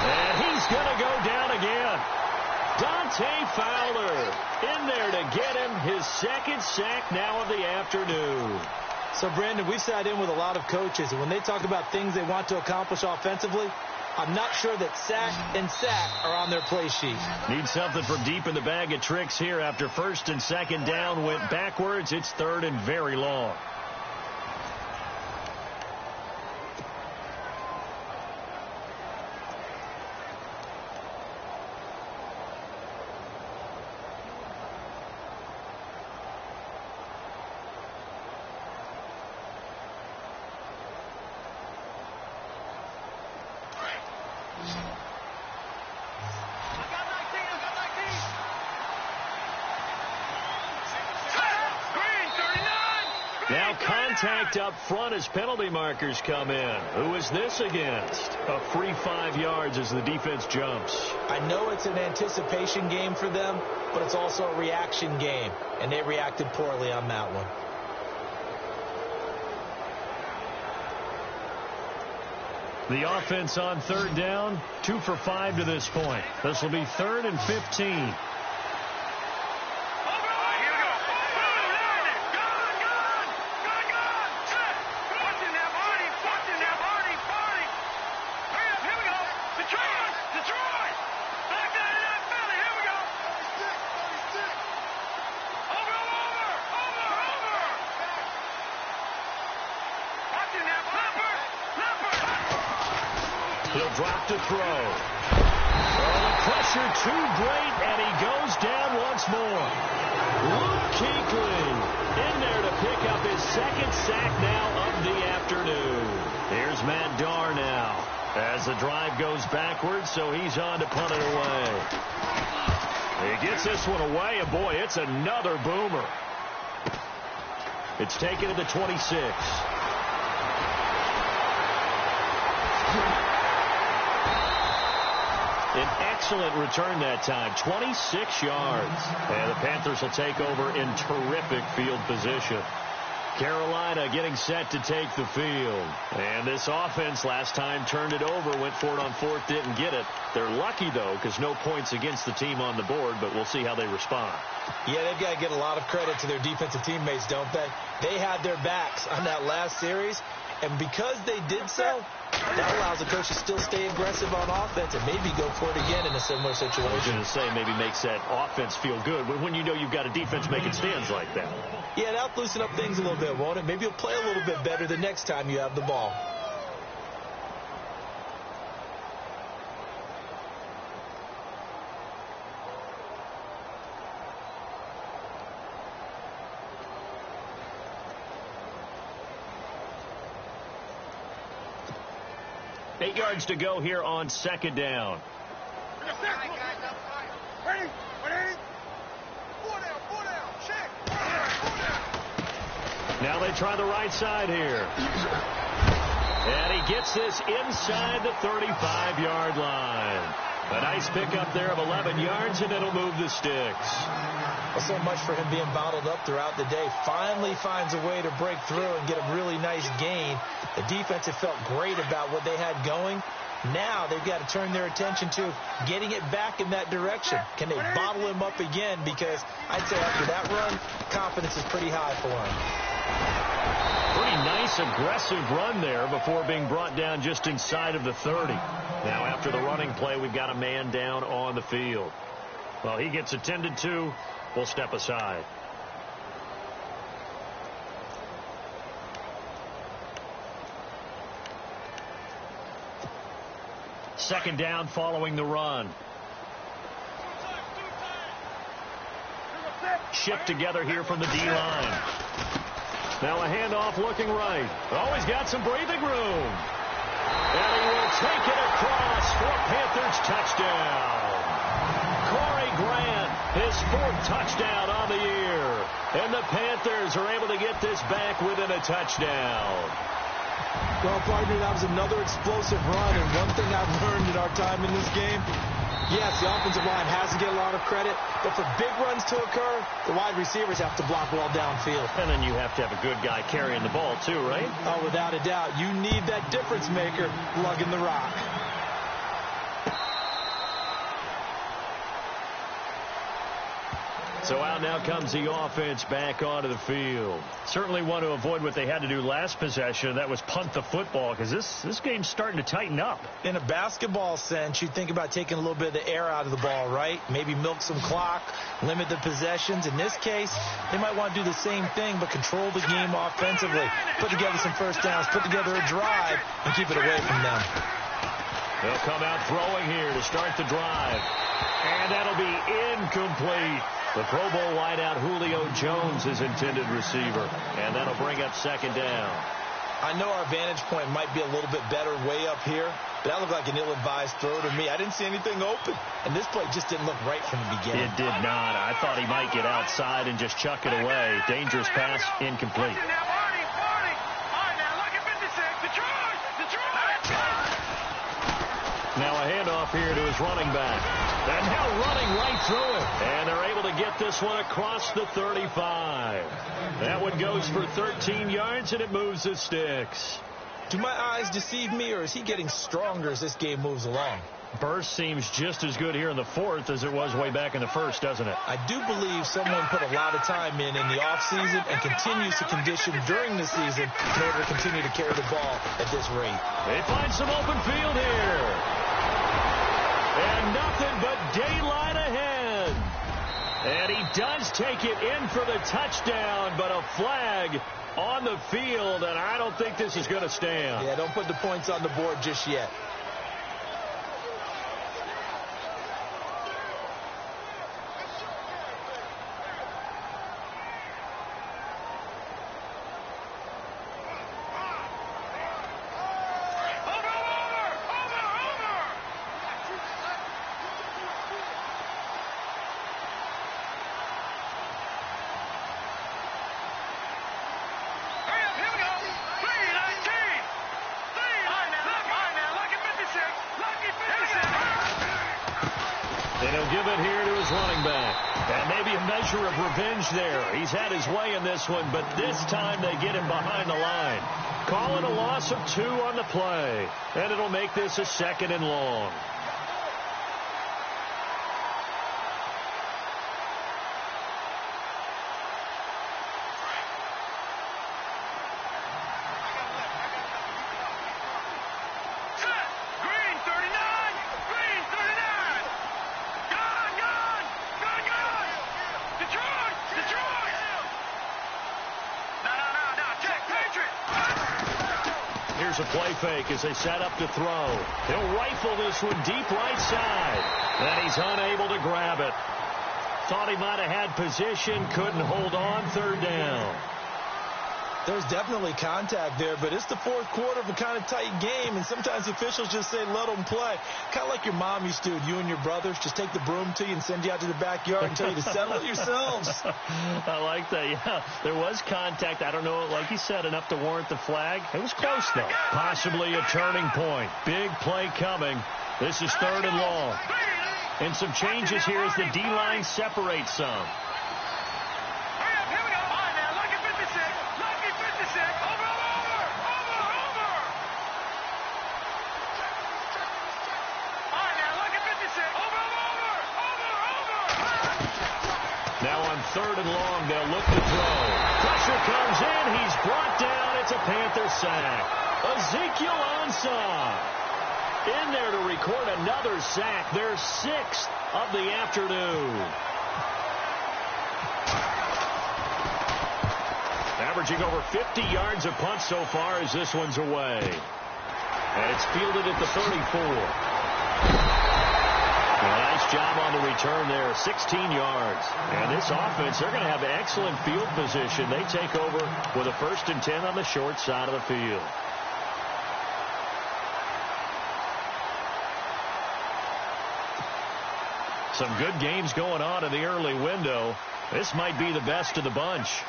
And he's going to go down again. Dante Fowler in there to get him his 2nd sack now of the afternoon. So, Brandon, we've sat in with a lot of coaches, and when they talk about things they want to accomplish offensively, I'm not sure that sack and sack are on their play sheet. Need something from deep in the bag of tricks here after 1st and 2nd down went backwards. It's 3rd and very long. Now contact up front as penalty markers come in. Who is this against? A free 5 yards as the defense jumps. I know it's an anticipation game for them, but it's also a reaction game, and they reacted poorly on that one. The offense on 3rd down, 2 for 5 to this point. This will be 3rd and 15. He'll drop to throw. Oh, the pressure too great, and he goes down once more. Luke Kuechly in there to pick up his 2nd sack now of the afternoon. As the drive goes backwards, so he's on to punt it away. He gets this one away, and boy, it's another boomer. It's taken to the 26. An excellent return that time, 26 yards. And the Panthers will take over in terrific field position. Carolina getting set to take the field. And this offense last time turned it over, went for it on fourth, didn't get it. They're lucky, though, because no points against the team on the board, but we'll see how they respond. Yeah, they've got to get a lot of credit to their defensive teammates, don't they? They had their backs on that last series, and because they did so, that allows the coach to still stay aggressive on offense and maybe go for it again in a similar situation. I was going to say maybe makes that offense feel good when you know you've got a defense making stands like that. Yeah, that'll loosen up things a little bit, won't it? Maybe you'll play a little bit better the next time you have the ball. Eight yards to go here on second down. Ready? Ready? Four down, check. Now they try the right side here. And he gets this inside the 35-yard line. A nice pickup there of 11 yards, and it'll move the sticks. Well, so much for him being bottled up throughout the day. Finally finds a way to break through and get a really nice gain. The defense had felt great about what they had going. Now they've got to turn their attention to getting it back in that direction. Can they bottle him up again? Because I'd say after that run, confidence is pretty high for him. Pretty nice, aggressive run there before being brought down just inside of the 30. Now, after the running play, we've got a man down on the field. Well, he gets attended to. We'll step aside. Second down following the run. Shift together here from the D-line. Now a handoff looking right. Oh, he's got some breathing room. And he will take it across for Panthers touchdown. Corey Grant, his fourth touchdown on the year. And the Panthers are able to get this back within a touchdown. Well, partner, that was another explosive run. And one thing I've learned in our time in this game, yes, the offensive line has to get a lot of credit, but for big runs to occur, the wide receivers have to block well downfield. And then you have to have a good guy carrying the ball, too, right? Oh, without a doubt. You need that difference maker lugging the rock. So out now comes the offense back onto the field. Certainly want to avoid what they had to do last possession. That was punt the football, because this game's starting to tighten up. In a basketball sense, you think about taking a little bit of the air out of the ball, right? Maybe milk some clock, limit the possessions. In this case, they might want to do the same thing, but control the game offensively. Put together some first downs, put together a drive, and keep it away from them. They'll come out throwing here to start the drive. And that'll be incomplete. The Pro Bowl wideout Julio Jones is intended receiver. And that'll bring up second down. I know our vantage point might be a little bit better way up here, but that looked like an ill-advised throw to me. I didn't see anything open, and this play just didn't look right from the beginning. It did not. I thought he might get outside and just chuck it away. Dangerous pass, incomplete. Now a handoff here to his running back. And now running right through it. And they're able to get this one across the 35. That one goes for 13 yards, and it moves the sticks. Do my eyes deceive me, or is he getting stronger as this game moves along? Burst seems just as good here in the fourth as it was way back in the first, doesn't it? I do believe someone put a lot of time in the offseason and continues to condition during the season in order to continue to carry the ball at this rate. They find some open field here. And nothing but daylight ahead. And he does take it in for the touchdown, but a flag on the field, and I don't think this is going to stand. Yeah, don't put the points on the board just yet. And he'll give it here to his running back. And maybe a measure of revenge there. He's had his way in this one, but this time they get him behind the line. Call it a loss of 2 on the play. And it'll make this a 2nd and long. Here's a play fake as they set up to throw. He'll rifle this one deep right side. And he's unable to grab it. Thought he might have had position, couldn't hold on, 3rd down. There's definitely contact there, but it's the 4th quarter of a kind of tight game, and sometimes officials just say, let them play. Kind of like your mom used to, you and your brothers, just take the broom to you and send you out to the backyard and tell you to settle it yourselves. I like that, yeah. There was contact. I don't know, like you said, enough to warrant the flag. It was close, though. Possibly a turning point. Big play coming. This is 3rd and long. And some changes here as the D-line separates some. Now on 3rd and long, they'll look to throw. Pressure comes in. He's brought down. It's a Panther sack. Ezekiel Ansah in there to record another sack. Their 6th of the afternoon. Averaging over 50 yards a punt so far as this one's away. And it's fielded at the 34. Nice job on the return there, 16 yards. And this offense, they're going to have excellent field position. They take over with a 1st and 10 on the short side of the field. Some good games going on in the early window. This might be the best of the bunch.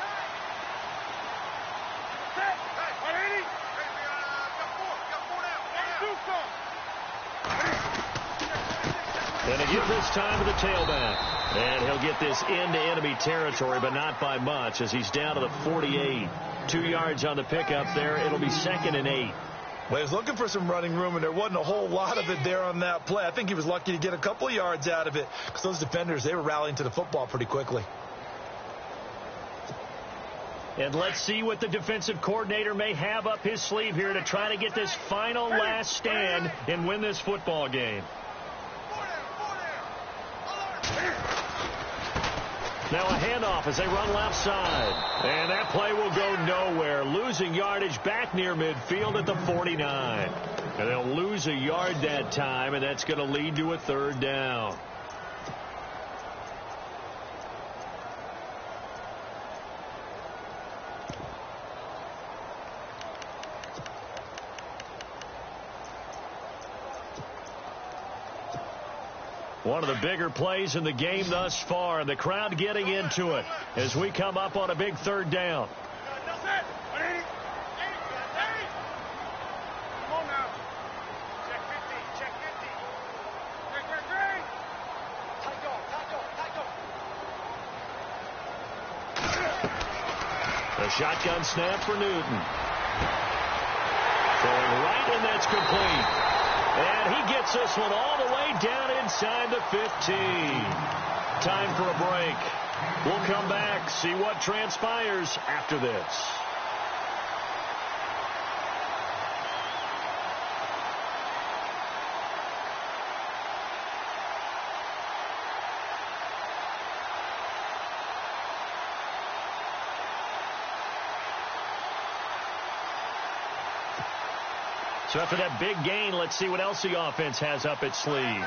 And they give this time to the tailback. And he'll get this into enemy territory, but not by much as he's down to the 48. 2 yards on the pickup there. It'll be 2nd and 8. Well, he was looking for some running room, and there wasn't a whole lot of it there on that play. I think he was lucky to get a couple yards out of it because those defenders, they were rallying to the football pretty quickly. And let's see what the defensive coordinator may have up his sleeve here to try to get this final last stand and win this football game. Now a handoff as they run left side. And that play will go nowhere. Losing yardage back near midfield at the 49. And they'll lose a yard that time, and that's going to lead to a 3rd down. One of the bigger plays in the game thus far, and the crowd getting into it as we come up on a big 3rd down. A shotgun snap for Newton. Going right, and that's complete. And he gets this one all the way down inside the 15. Time for a break. We'll come back, see what transpires after this. So after that big gain, let's see what else the offense has up its sleeve.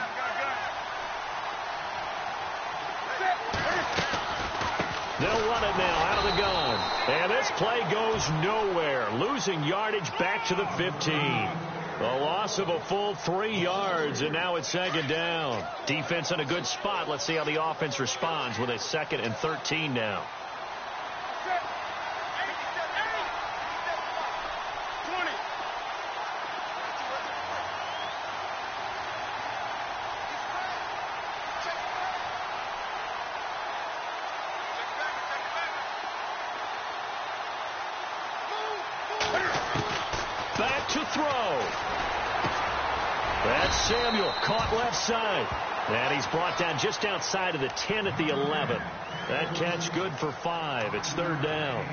They'll run it now out of the gun. And this play goes nowhere. Losing yardage back to the 15. A loss of a full 3 yards, and now it's 2nd down. Defense in a good spot. Let's see how the offense responds with a 2nd and 13 now. to throw. That's Samuel, caught left side. And he's brought down just outside of the 10 at the 11. That catch good for 5. It's third down.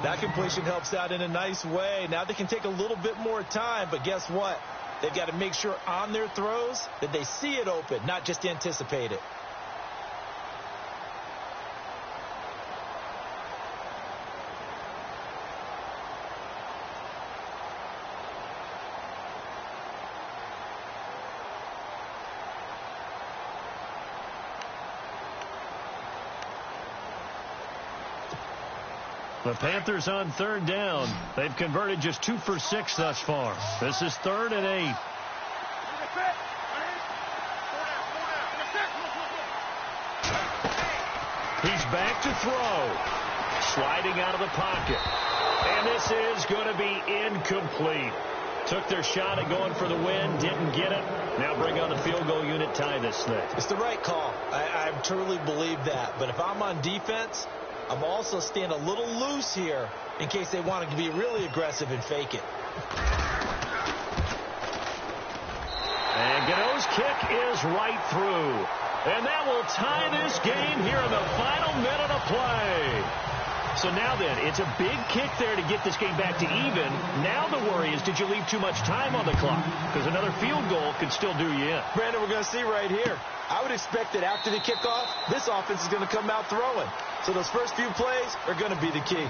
That completion helps out in a nice way. Now they can take a little bit more time, but guess what? They've got to make sure on their throws that they see it open, not just anticipate it. The Panthers on third down. They've converted just 2 for 6 thus far. This is 3rd and 8. He's back to throw. Sliding out of the pocket. And this is going to be incomplete. Took their shot at going for the win, didn't get it. Now bring on the field goal unit, tie this thing. It's the right call. I truly believe that. But if I'm on defense, I'm also staying a little loose here in case they want to be really aggressive and fake it. And Gano's kick is right through. And that will tie this game here in the final minute of play. So now then, it's a big kick there to get this game back to even. Now the worry is, did you leave too much time on the clock? Because another field goal could still do you in. Brandon, we're going to see right here. I would expect that after the kickoff, this offense is going to come out throwing. So those first few plays are going to be the key.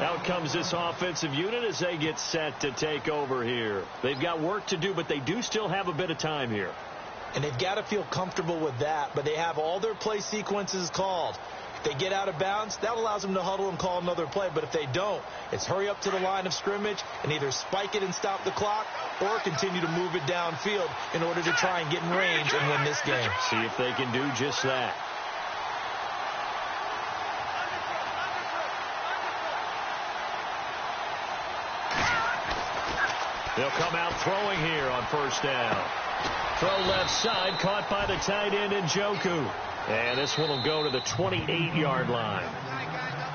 Out comes this offensive unit as they get set to take over here. They've got work to do, but they do still have a bit of time here. And they've got to feel comfortable with that, but they have all their play sequences called. If they get out of bounds, that allows them to huddle and call another play. But if they don't, it's hurry up to the line of scrimmage and either spike it and stop the clock or continue to move it downfield in order to try and get in range and win this game. See if they can do just that. They'll come out throwing here on first down. Throw left side, caught by the tight end Njoku. And this one will go to the 28-yard line.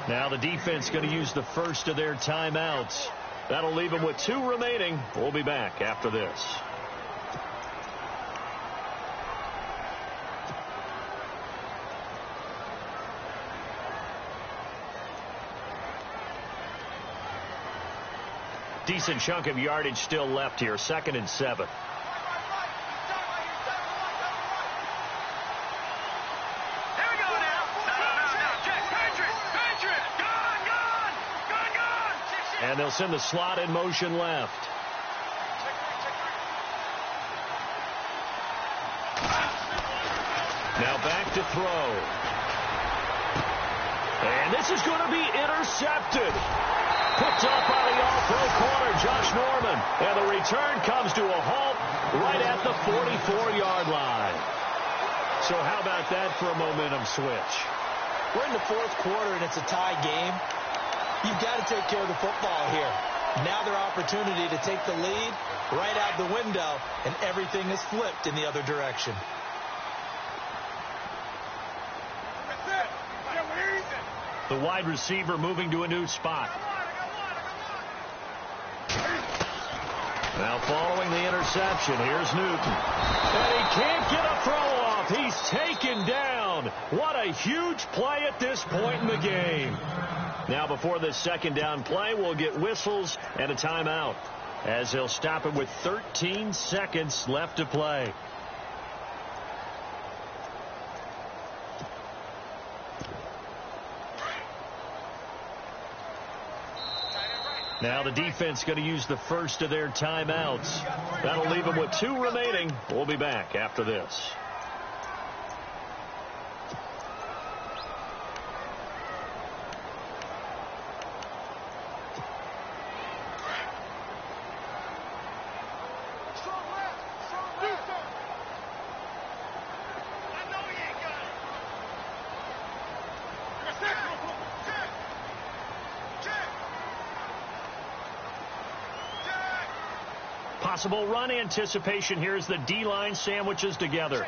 Now the defense going to use the first of their timeouts. That'll leave them with 2 remaining. We'll be back after this. Decent chunk of yardage still left here. 2nd and 7. And they'll send the slot in motion left. Now back to throw. And this is going to be intercepted. Picked up by the all-pro corner, Josh Norman. And the return comes to a halt right at the 44-yard line. So how about that for a momentum switch? We're in the 4th quarter, and it's a tie game. You've got to take care of the football here. Now their opportunity to take the lead right out the window, and everything is flipped in the other direction. The wide receiver moving to a new spot. Now following the interception, here's Newton. And he can't get a throw off. He's taken down. What a huge play at this point in the game. Now before this 2nd down play, we'll get whistles and a timeout as they'll stop it with 13 seconds left to play. Now the defense going to use the first of their timeouts. That'll leave them with 2 remaining. We'll be back after this. Possible run anticipation here as the D-line sandwiches together.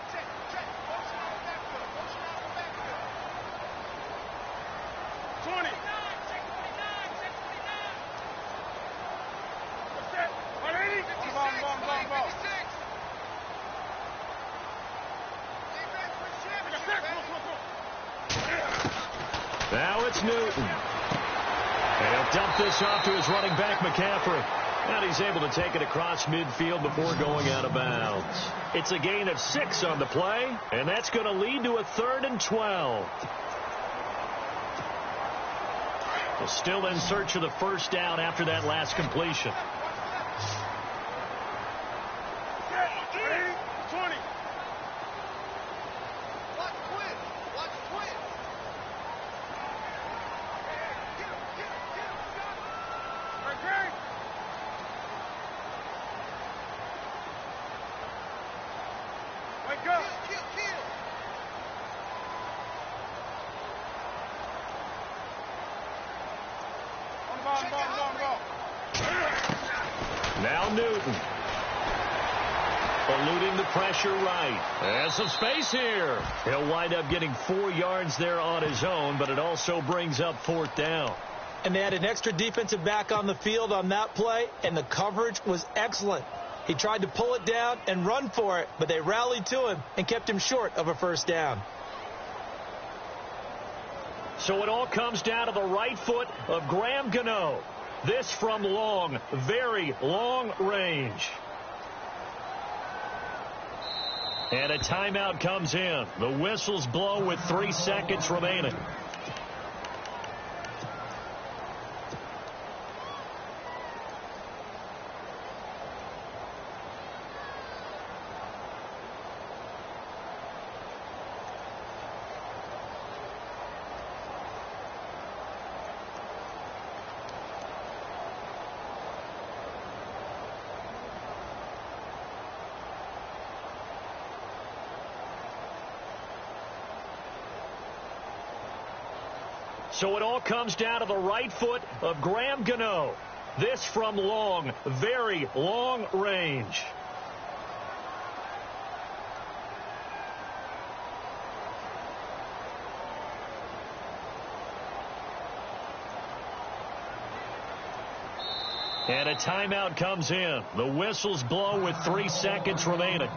Now it's Newton. And he'll dump this off to his running back, McCaffrey. And he's able to take it across midfield before going out of bounds. It's a gain of 6 on the play, and that's going to lead to a 3rd and 12. Well, still in search of the first down after that last completion. 20. Wake up. On the ball. Now Newton. Eluding the pressure right. There's some space here. He'll wind up getting 4 yards there on his own, but it also brings up 4th down. And they had an extra defensive back on the field on that play, and the coverage was excellent. He tried to pull it down and run for it, but they rallied to him and kept him short of a first down. So it all comes down to the right foot of Graham Gano. This from long, very long range. And a timeout comes in. The whistles blow with 3 seconds remaining. So it all comes down to the right foot of Graham Gano. This from long, very long range. And a timeout comes in. The whistles blow with 3 seconds remaining.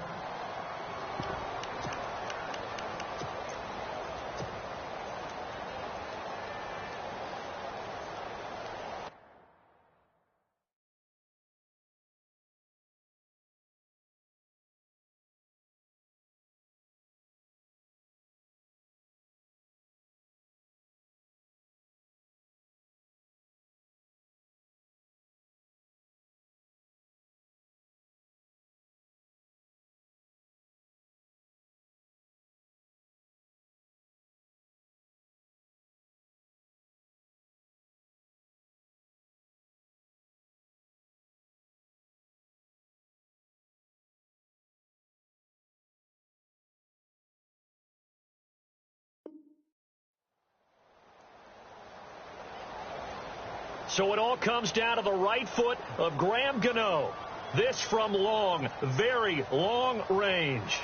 So it all comes down to the right foot of Graham Gano. This from long, very long range.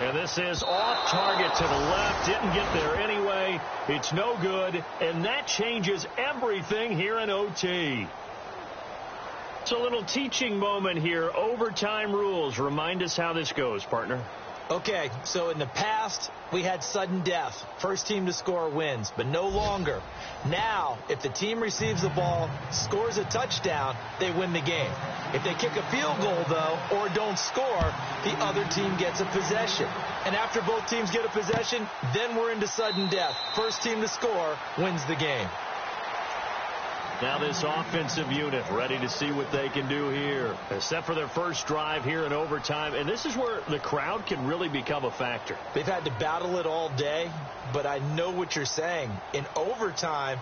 And this is off target to the left. Didn't get there anyway. It's no good. And that changes everything here in OT. It's a little teaching moment here. Overtime rules. Remind us how this goes, partner. Okay, so in the past, we had sudden death. First team to score wins, but no longer. Now, if the team receives the ball, scores a touchdown, they win the game. If they kick a field goal, though, or don't score, the other team gets a possession. And after both teams get a possession, then we're into sudden death. First team to score wins the game. Now this offensive unit ready to see what they can do here. Except for their first drive here in overtime. And this is where the crowd can really become a factor. They've had to battle it all day, but I know what you're saying. In overtime,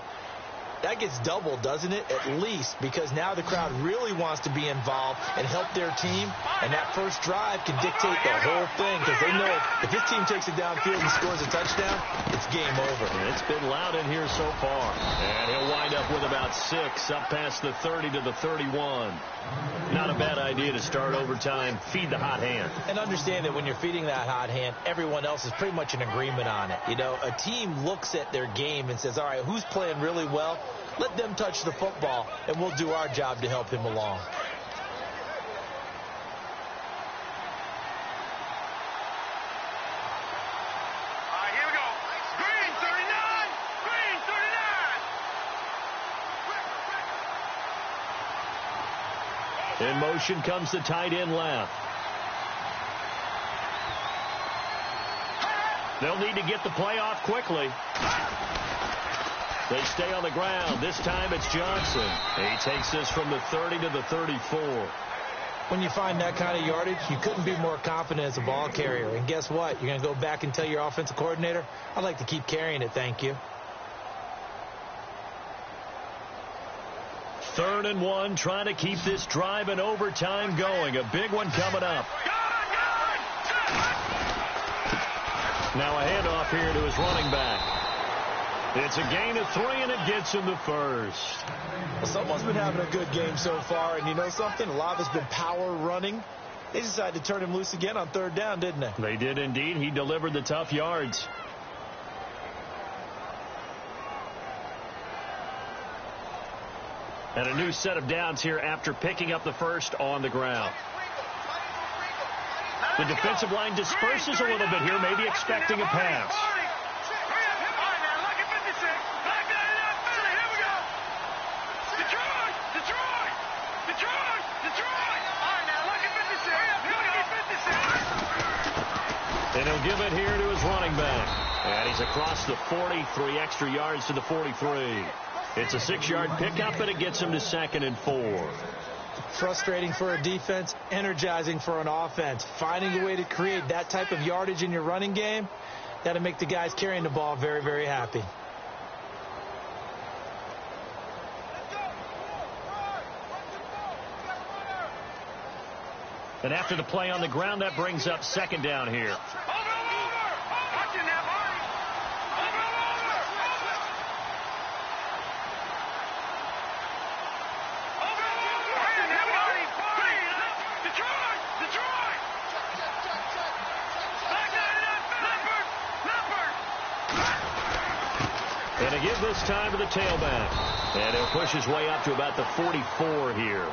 that gets doubled, doesn't it? At least, because now the crowd really wants to be involved and help their team, and that first drive can dictate the whole thing, because they know if his team takes it downfield and scores a touchdown, it's game over. And it's been loud in here so far. And he'll wind up with about 6, up past the 30 to the 31. Not a bad idea to start overtime. Feed the hot hand. And understand that when you're feeding that hot hand, everyone else is pretty much in agreement on it. You know, a team looks at their game and says, all right, who's playing really well? Let them touch the football, and we'll do our job to help him along. In motion comes the tight end left. They'll need to get the play off quickly. They stay on the ground. This time it's Johnson. He takes this from the 30 to the 34. When you find that kind of yardage, you couldn't be more confident as a ball carrier. And guess what? You're going to go back and tell your offensive coordinator, I'd like to keep carrying it, thank you. 3rd and 1, trying to keep this drive in overtime going. A big one coming up. Now a handoff here to his running back. It's a gain of 3, and it gets him the first. Well, someone's been having a good game so far, and you know something? A lot of it's been power running. They decided to turn him loose again on 3rd down, didn't they? They did indeed. He delivered the tough yards. And a new set of downs here after picking up the first on the ground. The defensive line disperses a little bit here, maybe expecting a pass. And he'll give it here to his running back. And he's across the 40, 3 extra yards to the 43. It's a 6-yard pickup, and it gets him to 2nd and 4. Frustrating for a defense, energizing for an offense. Finding a way to create that type of yardage in your running game, that'll make the guys carrying the ball very, very happy. And after the play on the ground, that brings up 2nd down here. And to give this time to the tailback. And he'll push his way up to about the 44 here.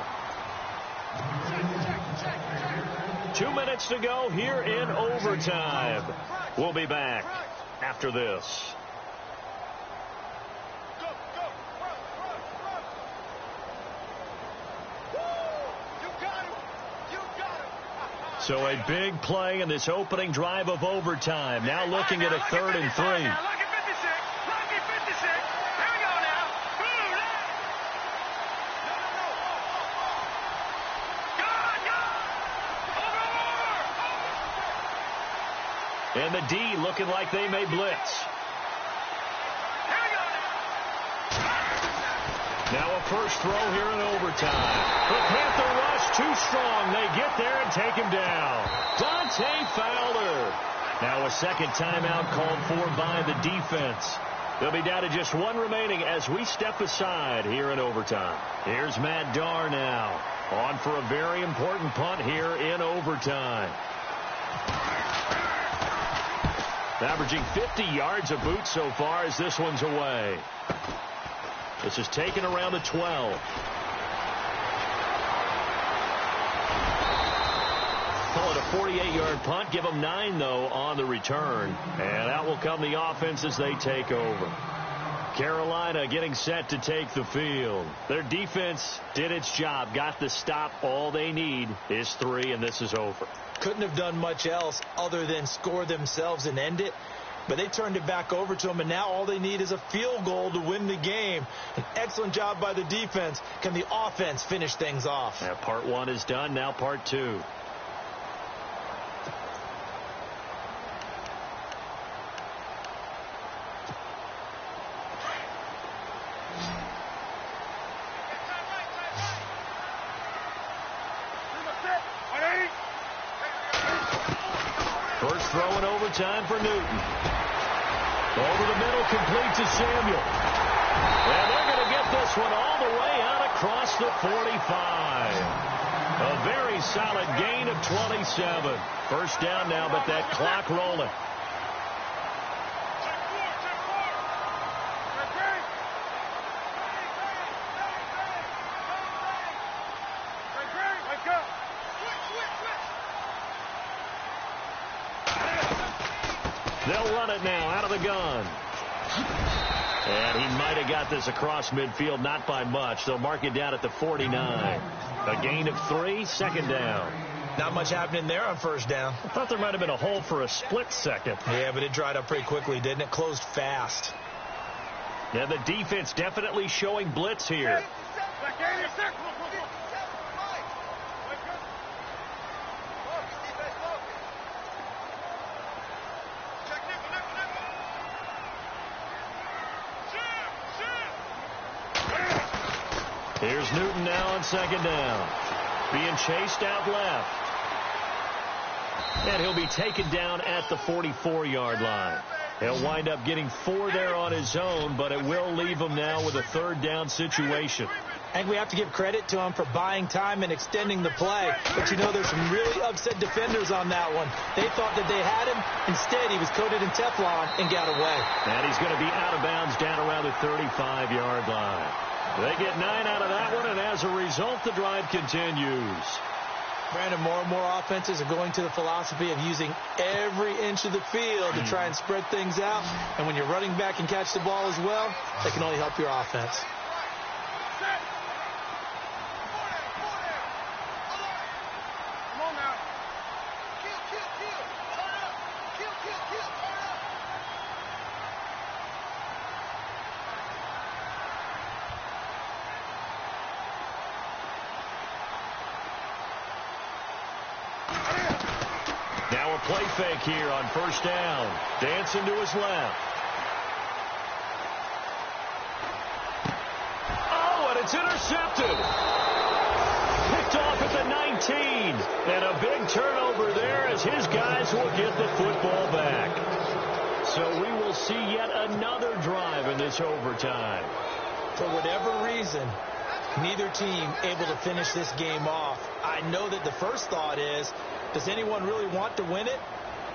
2 minutes to go here in overtime. We'll be back after this. So a big play in this opening drive of overtime. Now looking at a 3rd and 3. And the D looking like they may blitz. Now a first throw here in overtime. The Panther rush too strong. They get there and take him down. Dante Fowler. Now a second timeout called for by the defense. They'll be down to just 1 remaining as we step aside here in overtime. Here's Matt Darr now. On for a very important punt here in overtime. Averaging 50 yards a boot so far as this one's away. This is taken around the 12. Call it a 48-yard punt. Give them 9, though, on the return. And out will come the offense as they take over. Carolina getting set to take the field. Their defense did its job. Got the stop. All they need is 3, and this is over. Couldn't have done much else other than score themselves and end it. But they turned it back over to them, and now all they need is a field goal to win the game. An excellent job by the defense. Can the offense finish things off? Yeah, part 1 is done. Now part 2. throw in overtime for Newton. Over the middle, complete to Samuel. And they're going to get this one all the way out across the 45. A very solid gain of 27. First down now, but that clock rolling. They'll run it now out of the gun. And he might have got this across midfield, not by much. They'll mark it down at the 49. A gain of 3, second down. Not much happening there on first down. I thought there might have been a hole for a split second. Yeah, but it dried up pretty quickly, didn't it? Closed fast. Yeah, the defense definitely showing blitz here. Here's Newton now on second down. Being chased out left. And he'll be taken down at the 44-yard line. He'll wind up getting 4 there on his own, but it will leave him now with a third down situation. I think we have to give credit to him for buying time and extending the play. But, you know, there's some really upset defenders on that one. They thought that they had him. Instead, he was coated in Teflon and got away. And he's going to be out of bounds down around the 35-yard line. They get 9 out of that one, and as a result, the drive continues. Brandon, more and more offenses are going to the philosophy of using every inch of the field to try and spread things out. And when you're running back and catch the ball as well, that can only help your offense. Now a play fake here on first down. Dancing to his left. Oh, and it's intercepted. Picked off at the 19. And a big turnover there as his guys will get the football back. So we will see yet another drive in this overtime. For whatever reason, neither team able to finish this game off. I know that the first thought is, does anyone really want to win it?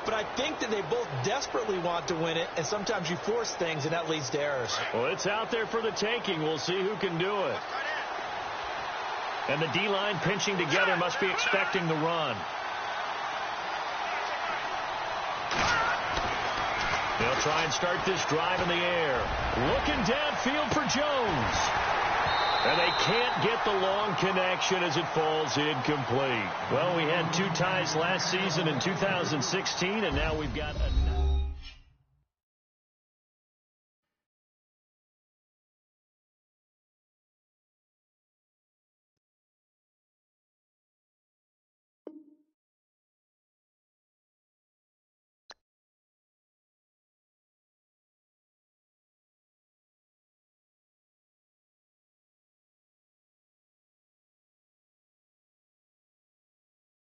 But I think that they both desperately want to win it, and sometimes you force things, and that leads to errors. Well, it's out there for the taking. We'll see who can do it. And the D-line pinching together must be expecting the run. They'll try and start this drive in the air. Looking downfield for Jones. And they can't get the long connection as it falls incomplete. Well, we had 2 ties last season in 2016, and now we've got another.